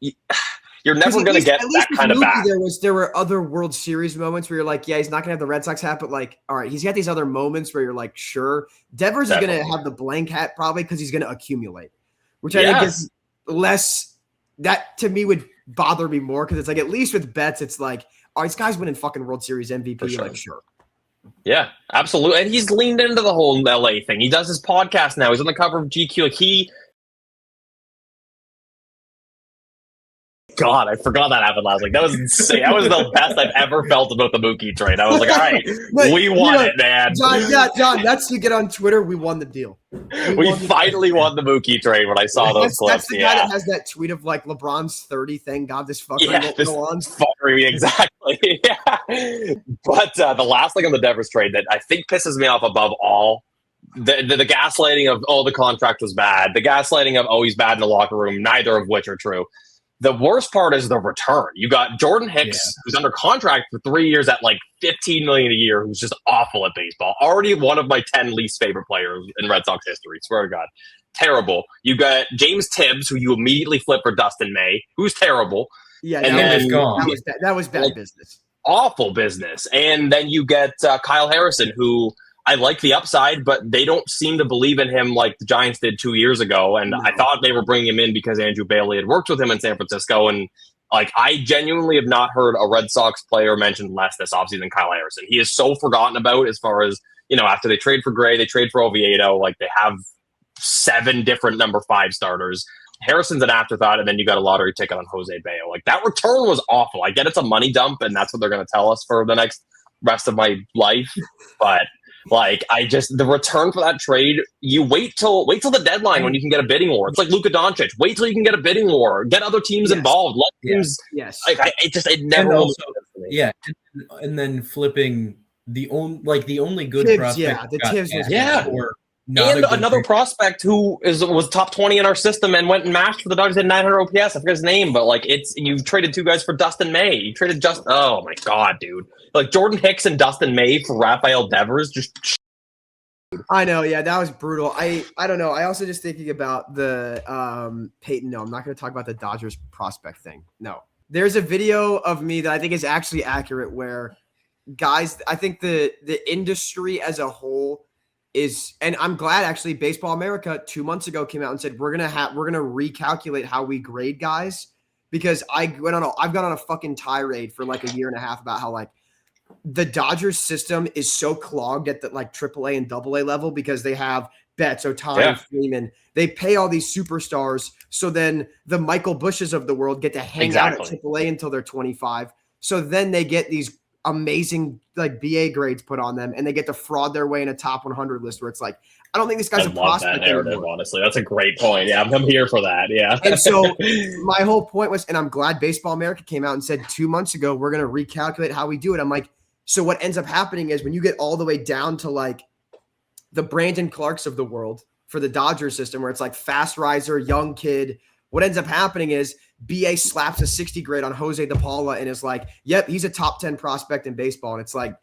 You're never going to get that kind of back. There were other World Series moments where you're like, yeah, he's not going to have the Red Sox hat, but like, all right, he's got these other moments where you're like, sure, Devers is going to have the blank hat probably because he's going to accumulate, which I think is less. That to me would bother me more because it's like at least with Betts, it's like, oh, this guy's winning fucking World Series MVP. For sure. Like, sure. Yeah, absolutely. And he's leaned into the whole LA thing. He does his podcast now. He's on the cover of GQ. Like God, I forgot that happened last week. That was insane. That was the best I've ever felt about the Mookie trade. I was like, all right, we won it, man. John, that's you get on Twitter. We won the deal. We finally won the Mookie trade when I saw those clips. That's the guy that has that tweet of like LeBron's 30 thing. God, this fucker will go on. Fuckery, exactly. Yeah. But the last thing on the Devers trade that I think pisses me off above all, the gaslighting of, oh, the contract was bad. The gaslighting of, oh, he's bad in the locker room, neither of which are true. The worst part is the return. You got Jordan Hicks, who's under contract for 3 years at like $15 million a year, who's just awful at baseball. Already one of my 10 least favorite players in Red Sox history. Swear to God. Terrible. You got James Tibbs, who you immediately flip for Dustin May, who's terrible. Yeah, and that then, was bad business. Awful business. And then you get Kyle Harrison, who I like the upside, but they don't seem to believe in him like the Giants did 2 years ago. And I thought they were bringing him in because Andrew Bailey had worked with him in San Francisco. And like, I genuinely have not heard a Red Sox player mentioned less this offseason than Kyle Harrison. He is so forgotten about as far as, you know, after they trade for Gray, they trade for Oviedo. Like, they have 7 different number 5 starters. Harrison's an afterthought, and then you got a lottery ticket on Jose Bayo. Like, that return was awful. I get it's a money dump, and that's what they're going to tell us for the next rest of my life. But like, the return for that trade, you wait till the deadline when you can get a bidding war. It's like Luka Doncic. Wait till you can get a bidding war. Get other teams involved. Let teams. Yes. Like, it never. And then flipping the only good Tibbs, prospect. the Tibbs was And another prospect who was top 20 in our system and went and mashed for the Dodgers at 900 OPS. I forget his name, but like, you've traded 2 guys for Dustin May. You traded oh my God, dude. Like, Jordan Hicks and Dustin May for Rafael Devers. I know, yeah, that was brutal. I don't know. I also just thinking about the Peyton. No, I'm not going to talk about the Dodgers prospect thing. No, there's a video of me that I think is actually accurate where guys, I think the industry as a whole is, and I'm glad actually Baseball America 2 months ago came out and said we're gonna recalculate how we grade guys, because I've gone on a fucking tirade for like a year and a half about how like the Dodgers system is so clogged at the like AAA and AA level because they have Betts, Ohtani, Freeman. They pay all these superstars, so then the Michael Bushes of the world get to hang out at AAA until they're 25. So then they get these amazing like BA grades put on them, and they get to fraud their way in a top 100 list where it's like, I don't think this guy's a prospect. That narrative, anymore. Honestly, that's a great point. Yeah, I'm here for that. Yeah. And so my whole point was, and I'm glad Baseball America came out and said 2 months ago we're going to recalculate how we do it. I'm like, so what ends up happening is when you get all the way down to like the Brandon Clarks of the world for the Dodgers system, where it's like fast riser, young kid, what ends up happening is BA slaps a 60 grade on Jose De Paula and is like, yep, he's a top 10 prospect in baseball. And it's like,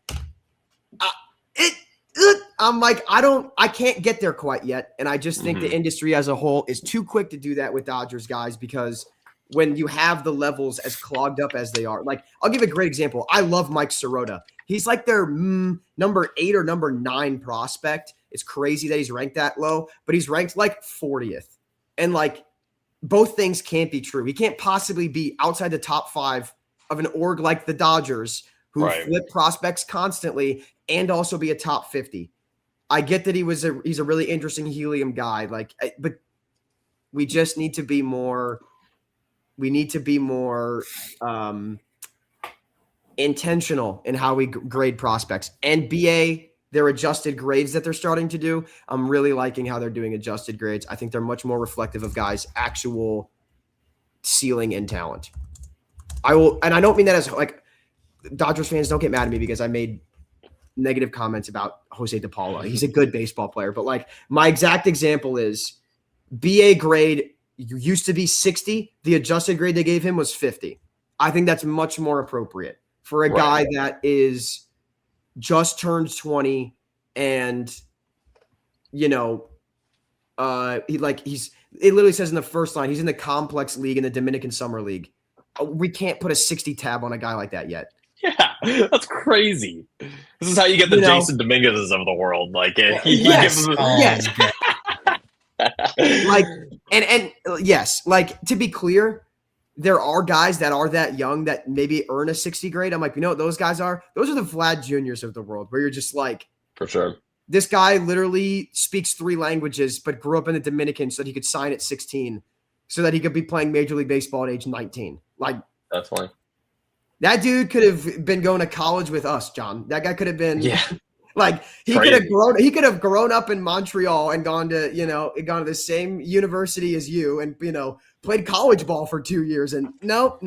I'm like, I can't get there quite yet. And I just think the industry as a whole is too quick to do that with Dodgers guys, because when you have the levels as clogged up as they are. Like, I'll give a great example. I love Mike Sirota. He's like their number 8 or number 9 prospect. It's crazy that he's ranked that low, but he's ranked like 40th. And like, both things can't be true. He can't possibly be outside the top 5 of an org like the Dodgers, who flip prospects constantly, and also be a top 50. I get that he's a really interesting helium guy, but we just need to be more. We need to be more intentional in how we grade prospects. And BA, their adjusted grades that they're starting to do, I'm really liking how they're doing adjusted grades. I think they're much more reflective of guys' actual ceiling and talent. I don't mean that as like Dodgers fans, don't get mad at me because I made negative comments about Jose DePaula. He's a good baseball player, but like my exact example is BA grade used to be 60. The adjusted grade they gave him was 50. I think that's much more appropriate for a guy that is just turned 20 and, it literally says in the first line, he's in the complex league in the Dominican Summer League. We can't put a 60 tab on a guy like that yet. Yeah, that's crazy. This is how you get the Jason Dominguez's of the world. Like, yes. Yes, like, to be clear, there are guys that are that young that maybe earn a 60 grade. I'm like, you know what those guys are? Those are the Vlad Juniors of the world, where you're just like, for sure. This guy literally speaks 3 languages, but grew up in the Dominican so that he could sign at 16, so that he could be playing Major League Baseball at age 19. Like, that's funny. That dude could have been going to college with us, John. That guy could have been, like, he could have grown up in Montreal and gone to the same university as you, and played college ball for 2 years. And no.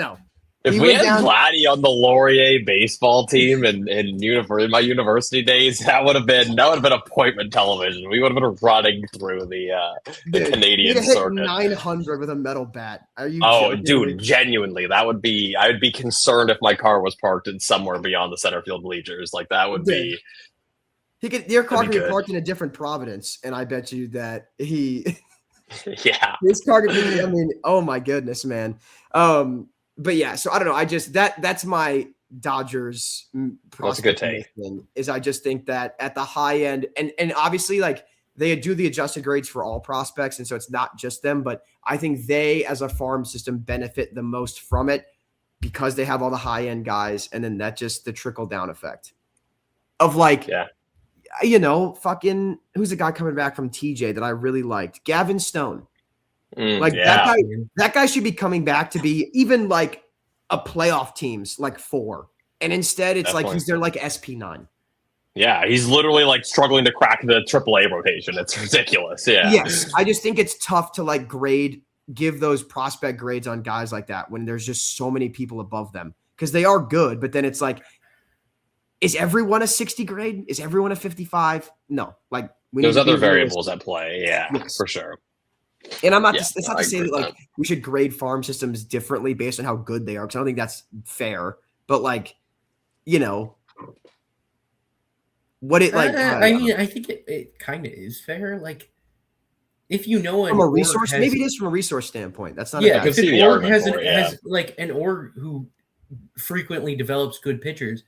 If we had Vladdy on the Laurier baseball team in my university days, that would have been appointment television. We would have been running through the Canadian circuit. 900 with a metal bat. Are you? Oh, dude, genuinely, I would be concerned if my car was parked in somewhere beyond the center field bleachers. Like, that would be. Your car could be parked in a different Providence, and I bet you that he. Yeah. His car could be. I mean, oh my goodness, man. But yeah, so I don't know. I just that's my Dodgers prospect. That's a good take. Is I just think that at the high end, and obviously, like, they do the adjusted grades for all prospects, and so it's not just them. But I think they, as a farm system, benefit the most from it because they have all the high end guys, and then that just the trickle down effect of like, fucking who's the guy coming back from TJ that I really liked, Gavin Stone. That guy should be coming back to be even like a playoff team's like 4. And instead it's like he's their like SP9. Yeah, he's literally like struggling to crack the AAA rotation. It's ridiculous. Yeah. Yes. I just think it's tough to like give those prospect grades on guys like that when there's just so many people above them. Because they are good, but then it's like, is everyone a 60 grade? Is everyone a 55? No. Like, there's other variables at play. Yeah, for sure. And I'm not. It's not to say that like we should grade farm systems differently based on how good they are, because I don't think that's fair. But like, what it like. I think it kind of is fair. Like, if from a resource, maybe it is from a resource standpoint. That's not. Yeah, if an org has like an org who frequently develops good pitchers,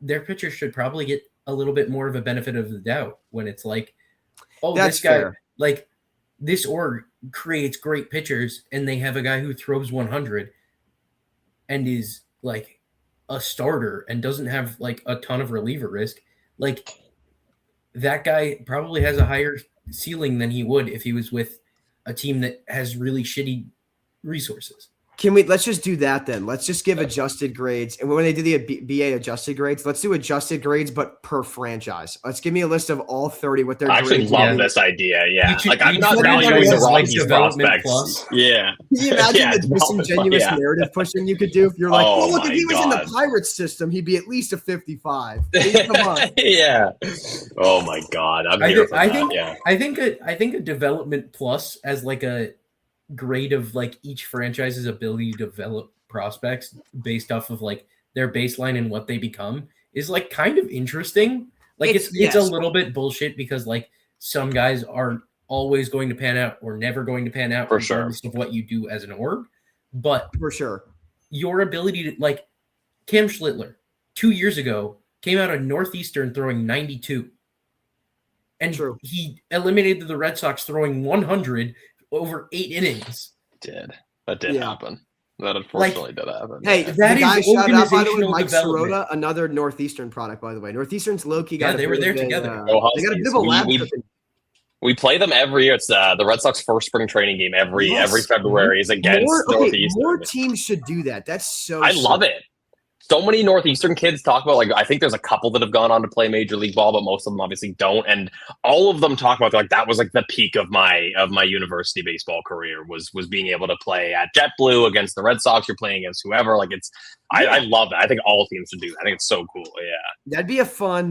their pitchers should probably get a little bit more of a benefit of the doubt when it's like, oh, that's this guy fair. Like. This org creates great pitchers, and they have a guy who throws 100 and is like a starter and doesn't have like a ton of reliever risk. Like, that guy probably has a higher ceiling than he would if he was with a team that has really shitty resources. Let's just do that then. Let's just give adjusted grades. And when they do the BA adjusted grades, let's do adjusted grades, but per franchise. Let's give me a list of all 30, what they're I actually love this idea. Yeah. I'm not valuing the Rockies prospects. Plus. Yeah. Can you imagine the disingenuous narrative pushing you could do if you're like, look, if he was in the Pirates system, he'd be at least a 55. Come on. Yeah. Oh my God. I think a development plus as like a grade of like each franchise's ability to develop prospects based off of like their baseline and what they become is like kind of interesting. Like it's a little bit bullshit because like some guys aren't always going to pan out or never going to pan out for sure of what you do as an org. but for sure. Your ability to, like, Cam Schlittler 2 years ago came out of Northeastern throwing 92. And True. he eliminated the Red Sox throwing 100 over 8 innings. That did happen. That unfortunately did happen. Hey, that the is guy shout out, by the way, organizational Mike development. Sirota, another Northeastern product, by the way. Northeastern's low-key got they a were bit there of a, together. they got a bit of a lab cooking. We play them every year. It's the Red Sox first spring training game every February is against Northeastern. More teams should do that. That's so I love it. So many Northeastern kids talk about, like, I think there's a couple that have gone on to play Major League Ball, but most of them obviously don't. And all of them talk about, like, that was like the peak of my university baseball career was being able to play at JetBlue against the Red Sox. You're playing against whoever. Like, it's I love it. I think all teams should do that. I think it's so cool. Yeah, that'd be a fun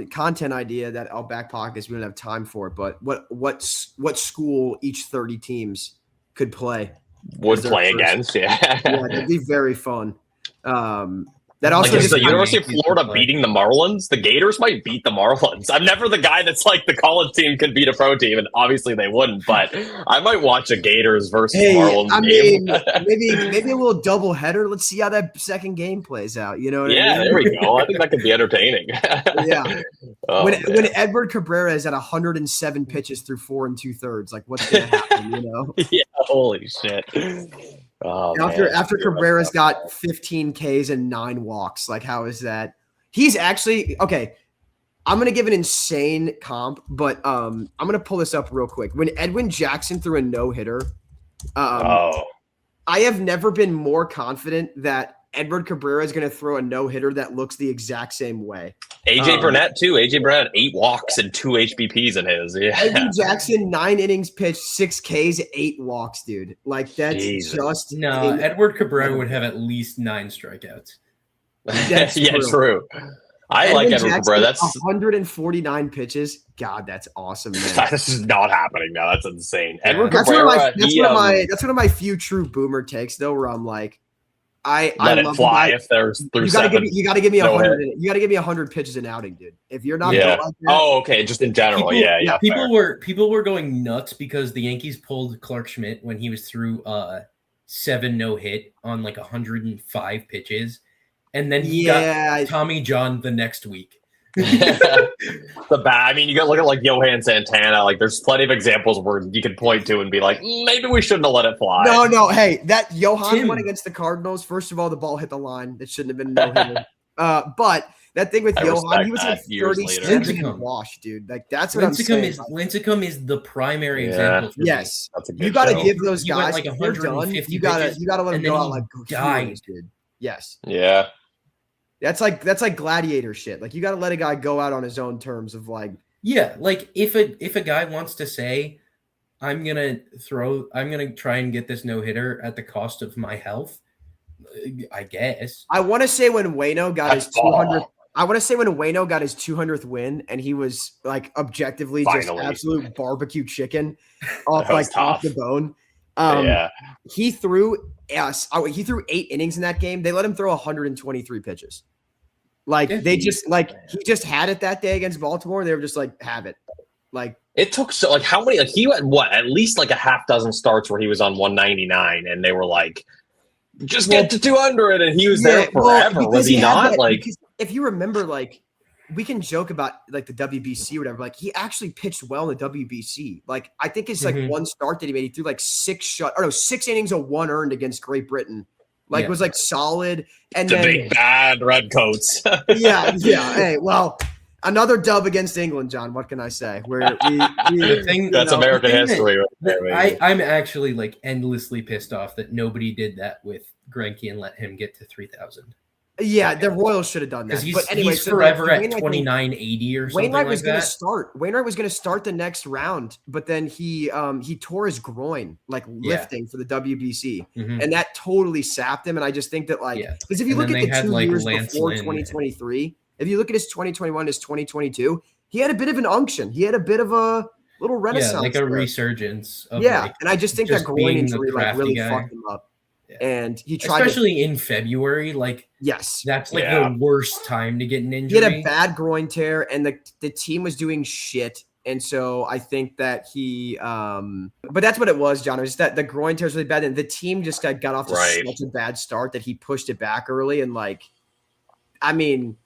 content idea that I'll back pocket because we don't have time for it. But what school each 30 teams could play? Would play against, yeah, that'd be very fun. That also like, is the University of Florida beating the Marlins? The Gators might beat the Marlins. I'm never the guy that's like the college team can beat a pro team, and obviously they wouldn't. But I might watch a Gators versus Marlins game. maybe a little double header. Let's see how that second game plays out. You know what I mean? There we go. I think that could be entertaining. Yeah. When Edward Cabrera is at 107 pitches through 4 2/3, like what's gonna happen? You know? Yeah. Holy shit. After Cabrera's got 15 Ks and 9 walks, like how is that? He's actually okay. I'm gonna give an insane comp, but I'm gonna pull this up real quick. When Edwin Jackson threw a no-hitter, I have never been more confident that Edward Cabrera is gonna throw a no-hitter that looks the exact same way. AJ Burnett too. AJ Burnett 8 walks and 2 HBPs in his. Yeah. Edwin Jackson 9 innings pitched, 6 Ks, 8 walks, dude. Like that's just Edward Cabrera would have at least 9 strikeouts. That's true. I like Edward Cabrera. That's 149 pitches. God, that's awesome, man. This is not happening now. That's insane. Yeah. Edward That's Cabrera. That's one of my few true boomer takes, though, where I'm like, I let it fly if there's through 7. You got to give me 100. You got to give me 100 pitches an outing, dude. If you're not, yeah. Like that, okay, just in general, People were going nuts because the Yankees pulled Clark Schmidt when he was through 7 no-hit on like 105 pitches, and then he got Tommy John the next week. I mean, you got to look at like Johan Santana. Like, there's plenty of examples where you could point to and be like, maybe we shouldn't have let it fly. No. Hey, that Johan went against the Cardinals. First of all, the ball hit the line. It shouldn't have been no-hitter. But that thing with Johan, he was like 37 and wash, dude. Like that's what I'm saying. Lincecum is the primary example. Yes, you got to give those guys like 150. You got to let them go out like died, dude. Yes. Yeah. That's like gladiator shit. Like you got to let a guy go out on his own terms of like. Yeah, like if a guy wants to say, I'm gonna try and get this no hitter at the cost of my health, I guess. I want to say when Waino got his 200th. I want to say when Waino got his 200th win and he was like objectively just absolute barbecue chicken off the bone. He threw 8 innings in that game. They let him throw 123 pitches. Like they just like he just had it that day against Baltimore. They were just like, have it. Like it took how many? Like he had at least like a half dozen starts where he was on 199, and they were like, just get to 200, and he was there forever. Was he not? Like if you remember, like we can joke about like the WBC or whatever. Like he actually pitched well in the WBC. Like I think it's like one start that he made. He threw like 6 innings of 1 earned against Great Britain. Like it was like solid. And the big bad Redcoats. yeah. Hey, well, another dub against England, John. What can I say? That's American history. I'm actually like endlessly pissed off that nobody did that with Greinke and let him get to 3,000. Yeah, the Royals should have done that. But anyway, he's forever at 2980 or something Wainwright was going to start. Wainwright was going to start the next round, but then he tore his groin lifting for the WBC, and that totally sapped him. And I just think that because if you look at the 2 years before 2023, if you look at his 2021, his 2022, he had a bit of an unction. He had a bit of a little renaissance, like a resurgence. Of and I just think that groin injury really fucked him up. Yeah. And he tried, especially in February, that's the worst time to get an injury. He had a bad groin tear, and the team was doing shit. And so I think that he but that's what it was, John. It was just that the groin tear was really bad, and the team just got off to such a bad start that he pushed it back early. And I mean,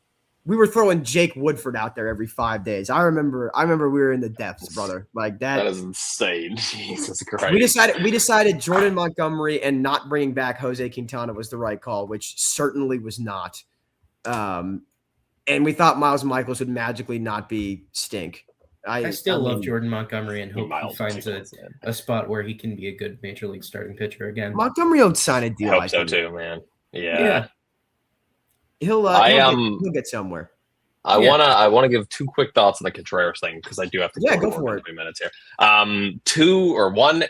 we were throwing Jake Woodford out there every 5 days. I remember we were in the depths, brother. That is insane. Jesus Christ. We decided Jordan Montgomery and not bringing back Jose Quintana was the right call, which certainly was not. And we thought Miles Michaels would magically not be stink. I still love Jordan Montgomery and hope he finds a spot where he can be a good major league starting pitcher again. Montgomery will sign a deal. I hope so too, man. Yeah. He'll get somewhere. I wanna give 2 quick thoughts on the Contreras thing because I do have to go for it. 3 minutes here. 2 or 1.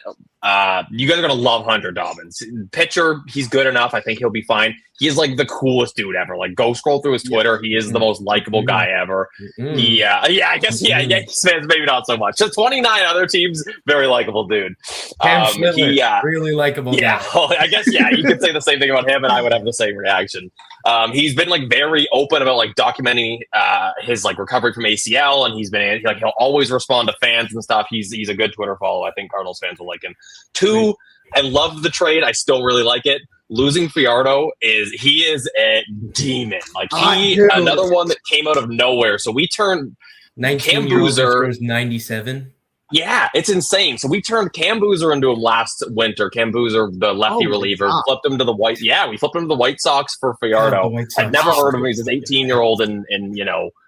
You guys are gonna love Hunter Dobbins. Pitcher, he's good enough. I think he'll be fine. He is like the coolest dude ever. Like, go scroll through his Twitter. He is the most likable guy ever. I guess Yankees fans maybe not so much. Just 29 other teams, very likable dude. Really likable. Yeah, well, I guess you could say the same thing about him, and I would have the same reaction. He's been very open about documenting his recovery from ACL, and he's been he'll always respond to fans and stuff. He's a good Twitter follow. I think Cardinals fans will like him. 2, I love the trade. I still really like it. Losing Fiardo he is a demon. Another one that came out of nowhere. So we turned 19 Cam Boozer 97. Yeah, it's insane. So we turned Cam Boozer into him last winter. Cam Boozer, the lefty reliever, flipped him to the White. Yeah, we flipped him to the White Sox for Fiardo. I'd never heard of him. He's an 18-year-old in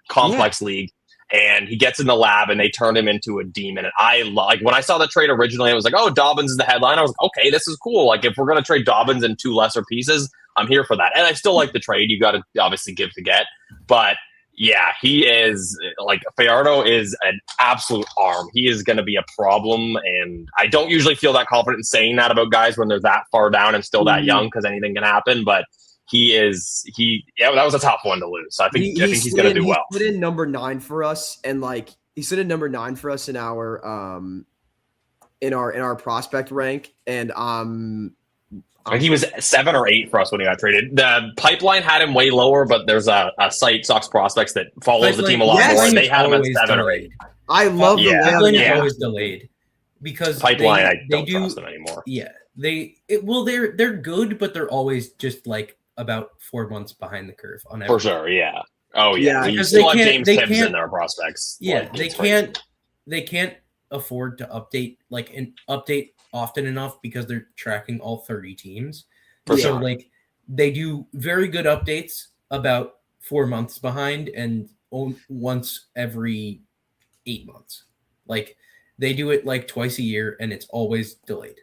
complex league. And he gets in the lab, and they turn him into a demon. And when I saw the trade originally, I was like, "Oh, Dobbins is the headline." I was like, "Okay, this is cool. If we're gonna trade Dobbins in 2 lesser pieces, I'm here for that." And I still like the trade. You got to obviously give to get, but yeah, he is Fiardo is an absolute arm. He is going to be a problem, and I don't usually feel that confident in saying that about guys when they're that far down and still that young because anything can happen, but. That was a tough one to lose. So I think he's going to do well. He put in number 9 for us, and he stood in number 9 for us in our prospect rank, and he was 7 or 8 for us when he got traded. The pipeline had him way lower, but there's a site, Sox Prospects, that follows the team a lot more, and they had him at 7 or 8. I love the pipeline is always delayed because pipeline. I don't trust them anymore. Yeah, they're good, but they're always just about 4 months behind the curve on everything. For sure, yeah. Oh yeah, because they have James Tibbs in their prospects. Yeah, they can't afford to update often enough because they're tracking all 30 teams. For sure. They do very good updates about 4 months behind and once every 8 months. They do it twice a year, and it's always delayed.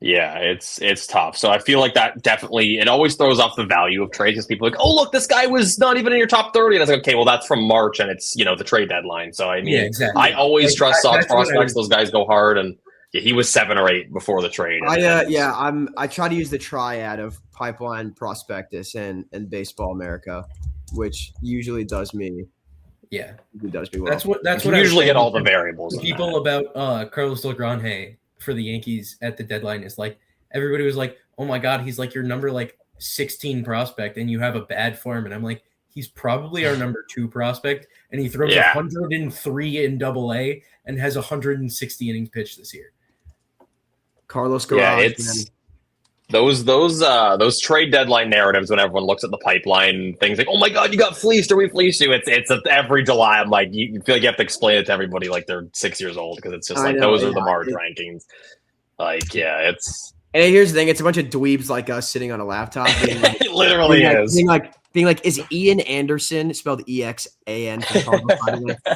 Yeah, it's tough. So I feel like that definitely, it always throws off the value of trades because people are like, oh, look, this guy was not even in your top 30. And I was like, okay, well, that's from March, and it's, the trade deadline. So, I mean, exactly. I always trust Sox prospects. Those guys go hard, and he was 7 or 8 before the trade. I try to use the triad of pipeline, prospectus, and Baseball America, which usually does me. Yeah. It does me well. That's what I usually get all the variables. People about Carlos Delgrande for the Yankees at the deadline is everybody was like, oh my God, he's your number 16 prospect and you have a bad form. And I'm like, he's probably our number 2 prospect. And he throws 103 in AA and has 160 innings pitched this year. Carlos Garage. Yeah, it's those trade deadline narratives when everyone looks at the pipeline, things like, oh my God, you got fleeced or we fleeced you. It's every July. I'm like, you feel like you have to explain it to everybably like they're 6 years old because it's just those are the March rankings. It's. And here's the thing: it's a bunch of dweebs like us sitting on a laptop. It literally is. Being like, is Ian Anderson spelled EXAN?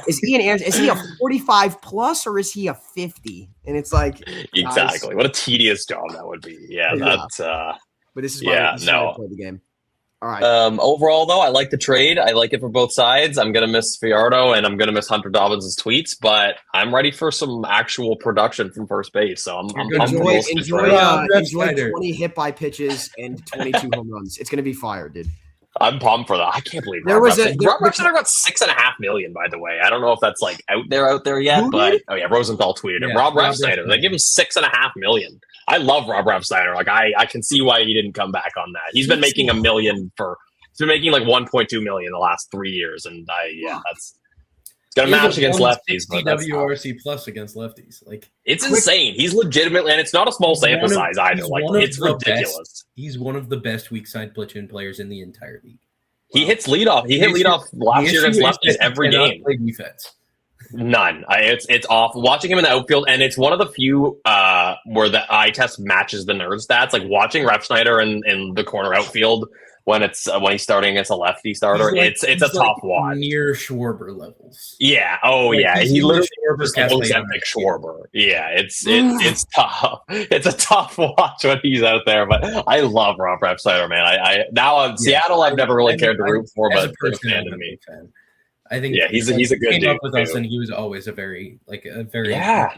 Is Ian Anderson? Is he a 45 plus or is he a 50? And it's exactly guys, what a tedious job that would be. Yeah, that's. But this is why I play the game. All right. Overall, though, I like the trade. I like it for both sides. I'm gonna miss Fiardo and I'm gonna miss Hunter Dobbins' tweets, but I'm ready for some actual production from first base. So I'm enjoy 20 hit by pitches and 22 home runs. It's gonna be fire, dude. I'm pumped for that. I can't believe Rob Refsnyder got $6.5 million. By the way, I don't know if that's out there yet, but Rosenthal tweeted it. Rob Refsnyder, they give him $6.5 million. I love Rob Refsnyder. I can see why he didn't come back on that. He's been making $1 million he's been making $1.2 million the last 3 years, and that's He's got a match against lefties. 60 WRC plus against lefties. Like it's insane. He's legitimately, and it's not a small sample size either. Like it's ridiculous. He's one of the best weak side platoon players in the entire league. He hits leadoff. He hit leadoff last year against lefties every game. Play defense. None. It's awful. Watching him in the outfield, and it's one of the few where the eye test matches the nerd stats. Like watching Refsnyder in the corner outfield when he's starting against a lefty starter. It's a tough watch. Near Schwarber levels. Yeah. Oh yeah. He literally looks epic Schwarber. Yeah. It's tough. It's a tough watch when he's out there. But I love Rob Refsnyder, man. I now Seattle I've never really cared to root for, but it's a fan to me. I think he's a good dude. Came up with us, and he was always a very root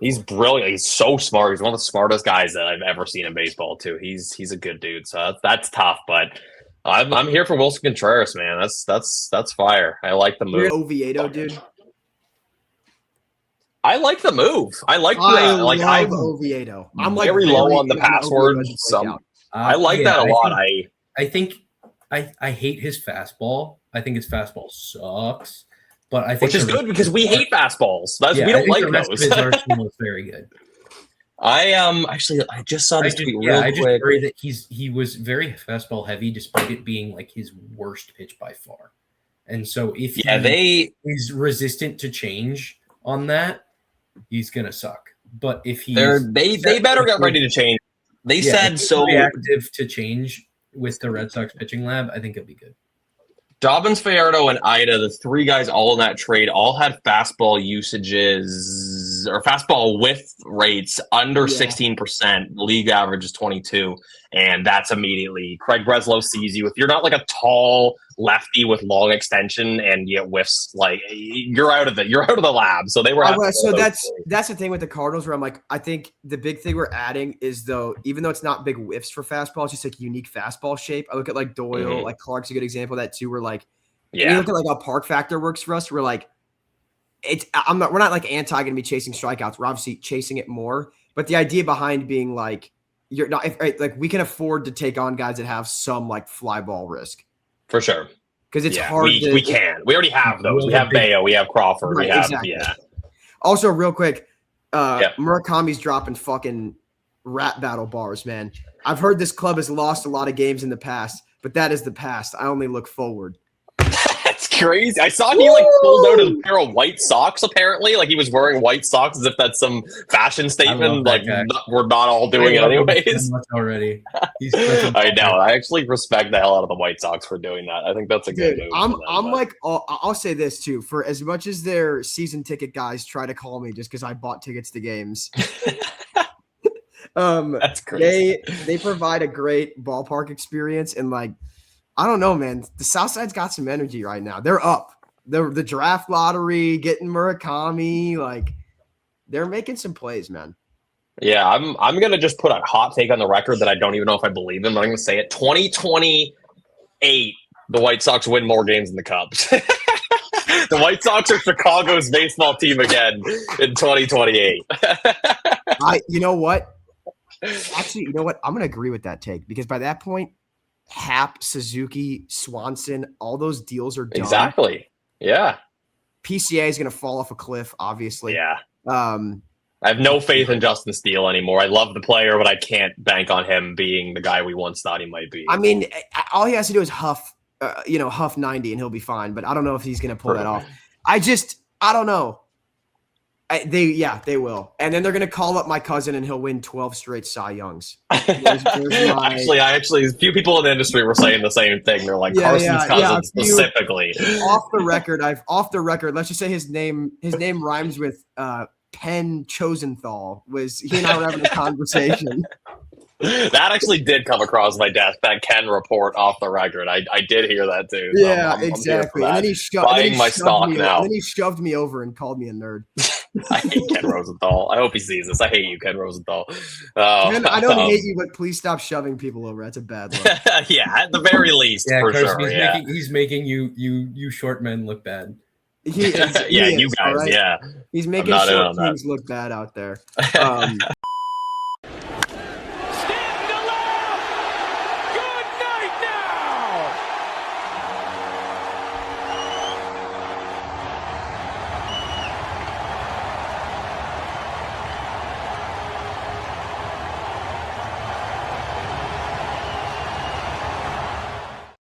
He's brilliant. He's so smart. He's one of the smartest guys that I've ever seen in baseball too. He's a good dude. So that's tough, but I'm here for Wilson Contreras, man. That's fire. I like the move. Oviedo, dude. I like the move. I love Oviedo. I'm like very low on the password. I like that a lot. I think I hate his fastball. I think his fastball sucks, but I think which is good because we hate fastballs. We don't like those. His arsenal is very good. I just saw this tweet real quick. I just worry that he was very fastball heavy, despite it being like his worst pitch by far. And so if he's resistant to change on that, he's gonna suck. But if they better get ready to change. They said so reactive to change with the Red Sox pitching lab. I think it'll be good. Dobbins, Fajardo, and Ida, the three guys all in that trade, all had fastball usages or fastball width rates under 16%. The league average is 22, and that's immediately Craig Breslow sees you. If you're not like a tall lefty with long extension and you get whiffs, like you're out of the lab. So they were. So that's the thing with the Cardinals, where I'm like, I think the big thing we're adding is even though it's not big whiffs for fastball, it's just like unique fastball shape. I look at like Doyle, like Clark's a good example of that too. Where like, you look at like how Park Factor works for us. We're like, we're not like anti gonna be chasing strikeouts. We're obviously chasing it more, but the idea behind being like, you're not like we can afford to take on guys that have some like fly ball risk. For sure. Because it's hard. We can. We already have those. We have Bayo. We have Crawford. Right, we have, exactly. Also, real quick, Murakami's dropping fucking rap battle bars, man. I've heard this club has lost a lot of games in the past, but that is the past. I only look forward. That's crazy. I saw he like pulled out a pair of white socks, apparently. Like he was wearing white socks as if that's some fashion statement. Like we're not all doing it anyways. Already. I know. I actually respect the hell out of the White Sox for doing that. I think that's a good move. I'll say this too. For as much as their season ticket guys try to call me just because I bought tickets to games. That's crazy. They provide a great ballpark experience, and like, I don't know, man. The South Side's got some energy right now. They're up. The draft lottery, getting Murakami, like they're making some plays, man. Yeah, I'm gonna just put a hot take on the record that I don't even know if I believe in, but I'm gonna say it. 2028, the White Sox win more games than the Cubs. The White Sox are Chicago's baseball team again in 2028. You know what? Actually, you know what? I'm gonna agree with that take because by that point, Happ, Suzuki, Swanson, all those deals are done. Exactly. Yeah. PCA is going to fall off a cliff, obviously. Yeah. I have no faith in Justin Steele anymore. I love the player, but I can't bank on him being the guy we once thought he might be. I mean, all he has to do is huff 90 and he'll be fine, but I don't know if he's going to pull that off. I don't know. They will. And then they're going to call up my cousin and he'll win 12 straight Cy Youngs. Actually, a few people in the industry were saying the same thing. They're like, Carson's cousin specifically. Off the record, let's just say his name rhymes with Penn Chosenthal. He and I were having a conversation. That actually did come across my desk, that Ken report off the record. I did hear that too. Yeah, exactly. And then he shoved me over and called me a nerd. I hate Ken Rosenthal. I hope he sees this. I hate you, Ken Rosenthal. Man, I don't hate you, but please stop shoving people over. That's a bad look. Yeah, at the very least, for Carson, sure. He's making you short men look bad. You guys, right? Yeah. He's making short teams look bad out there.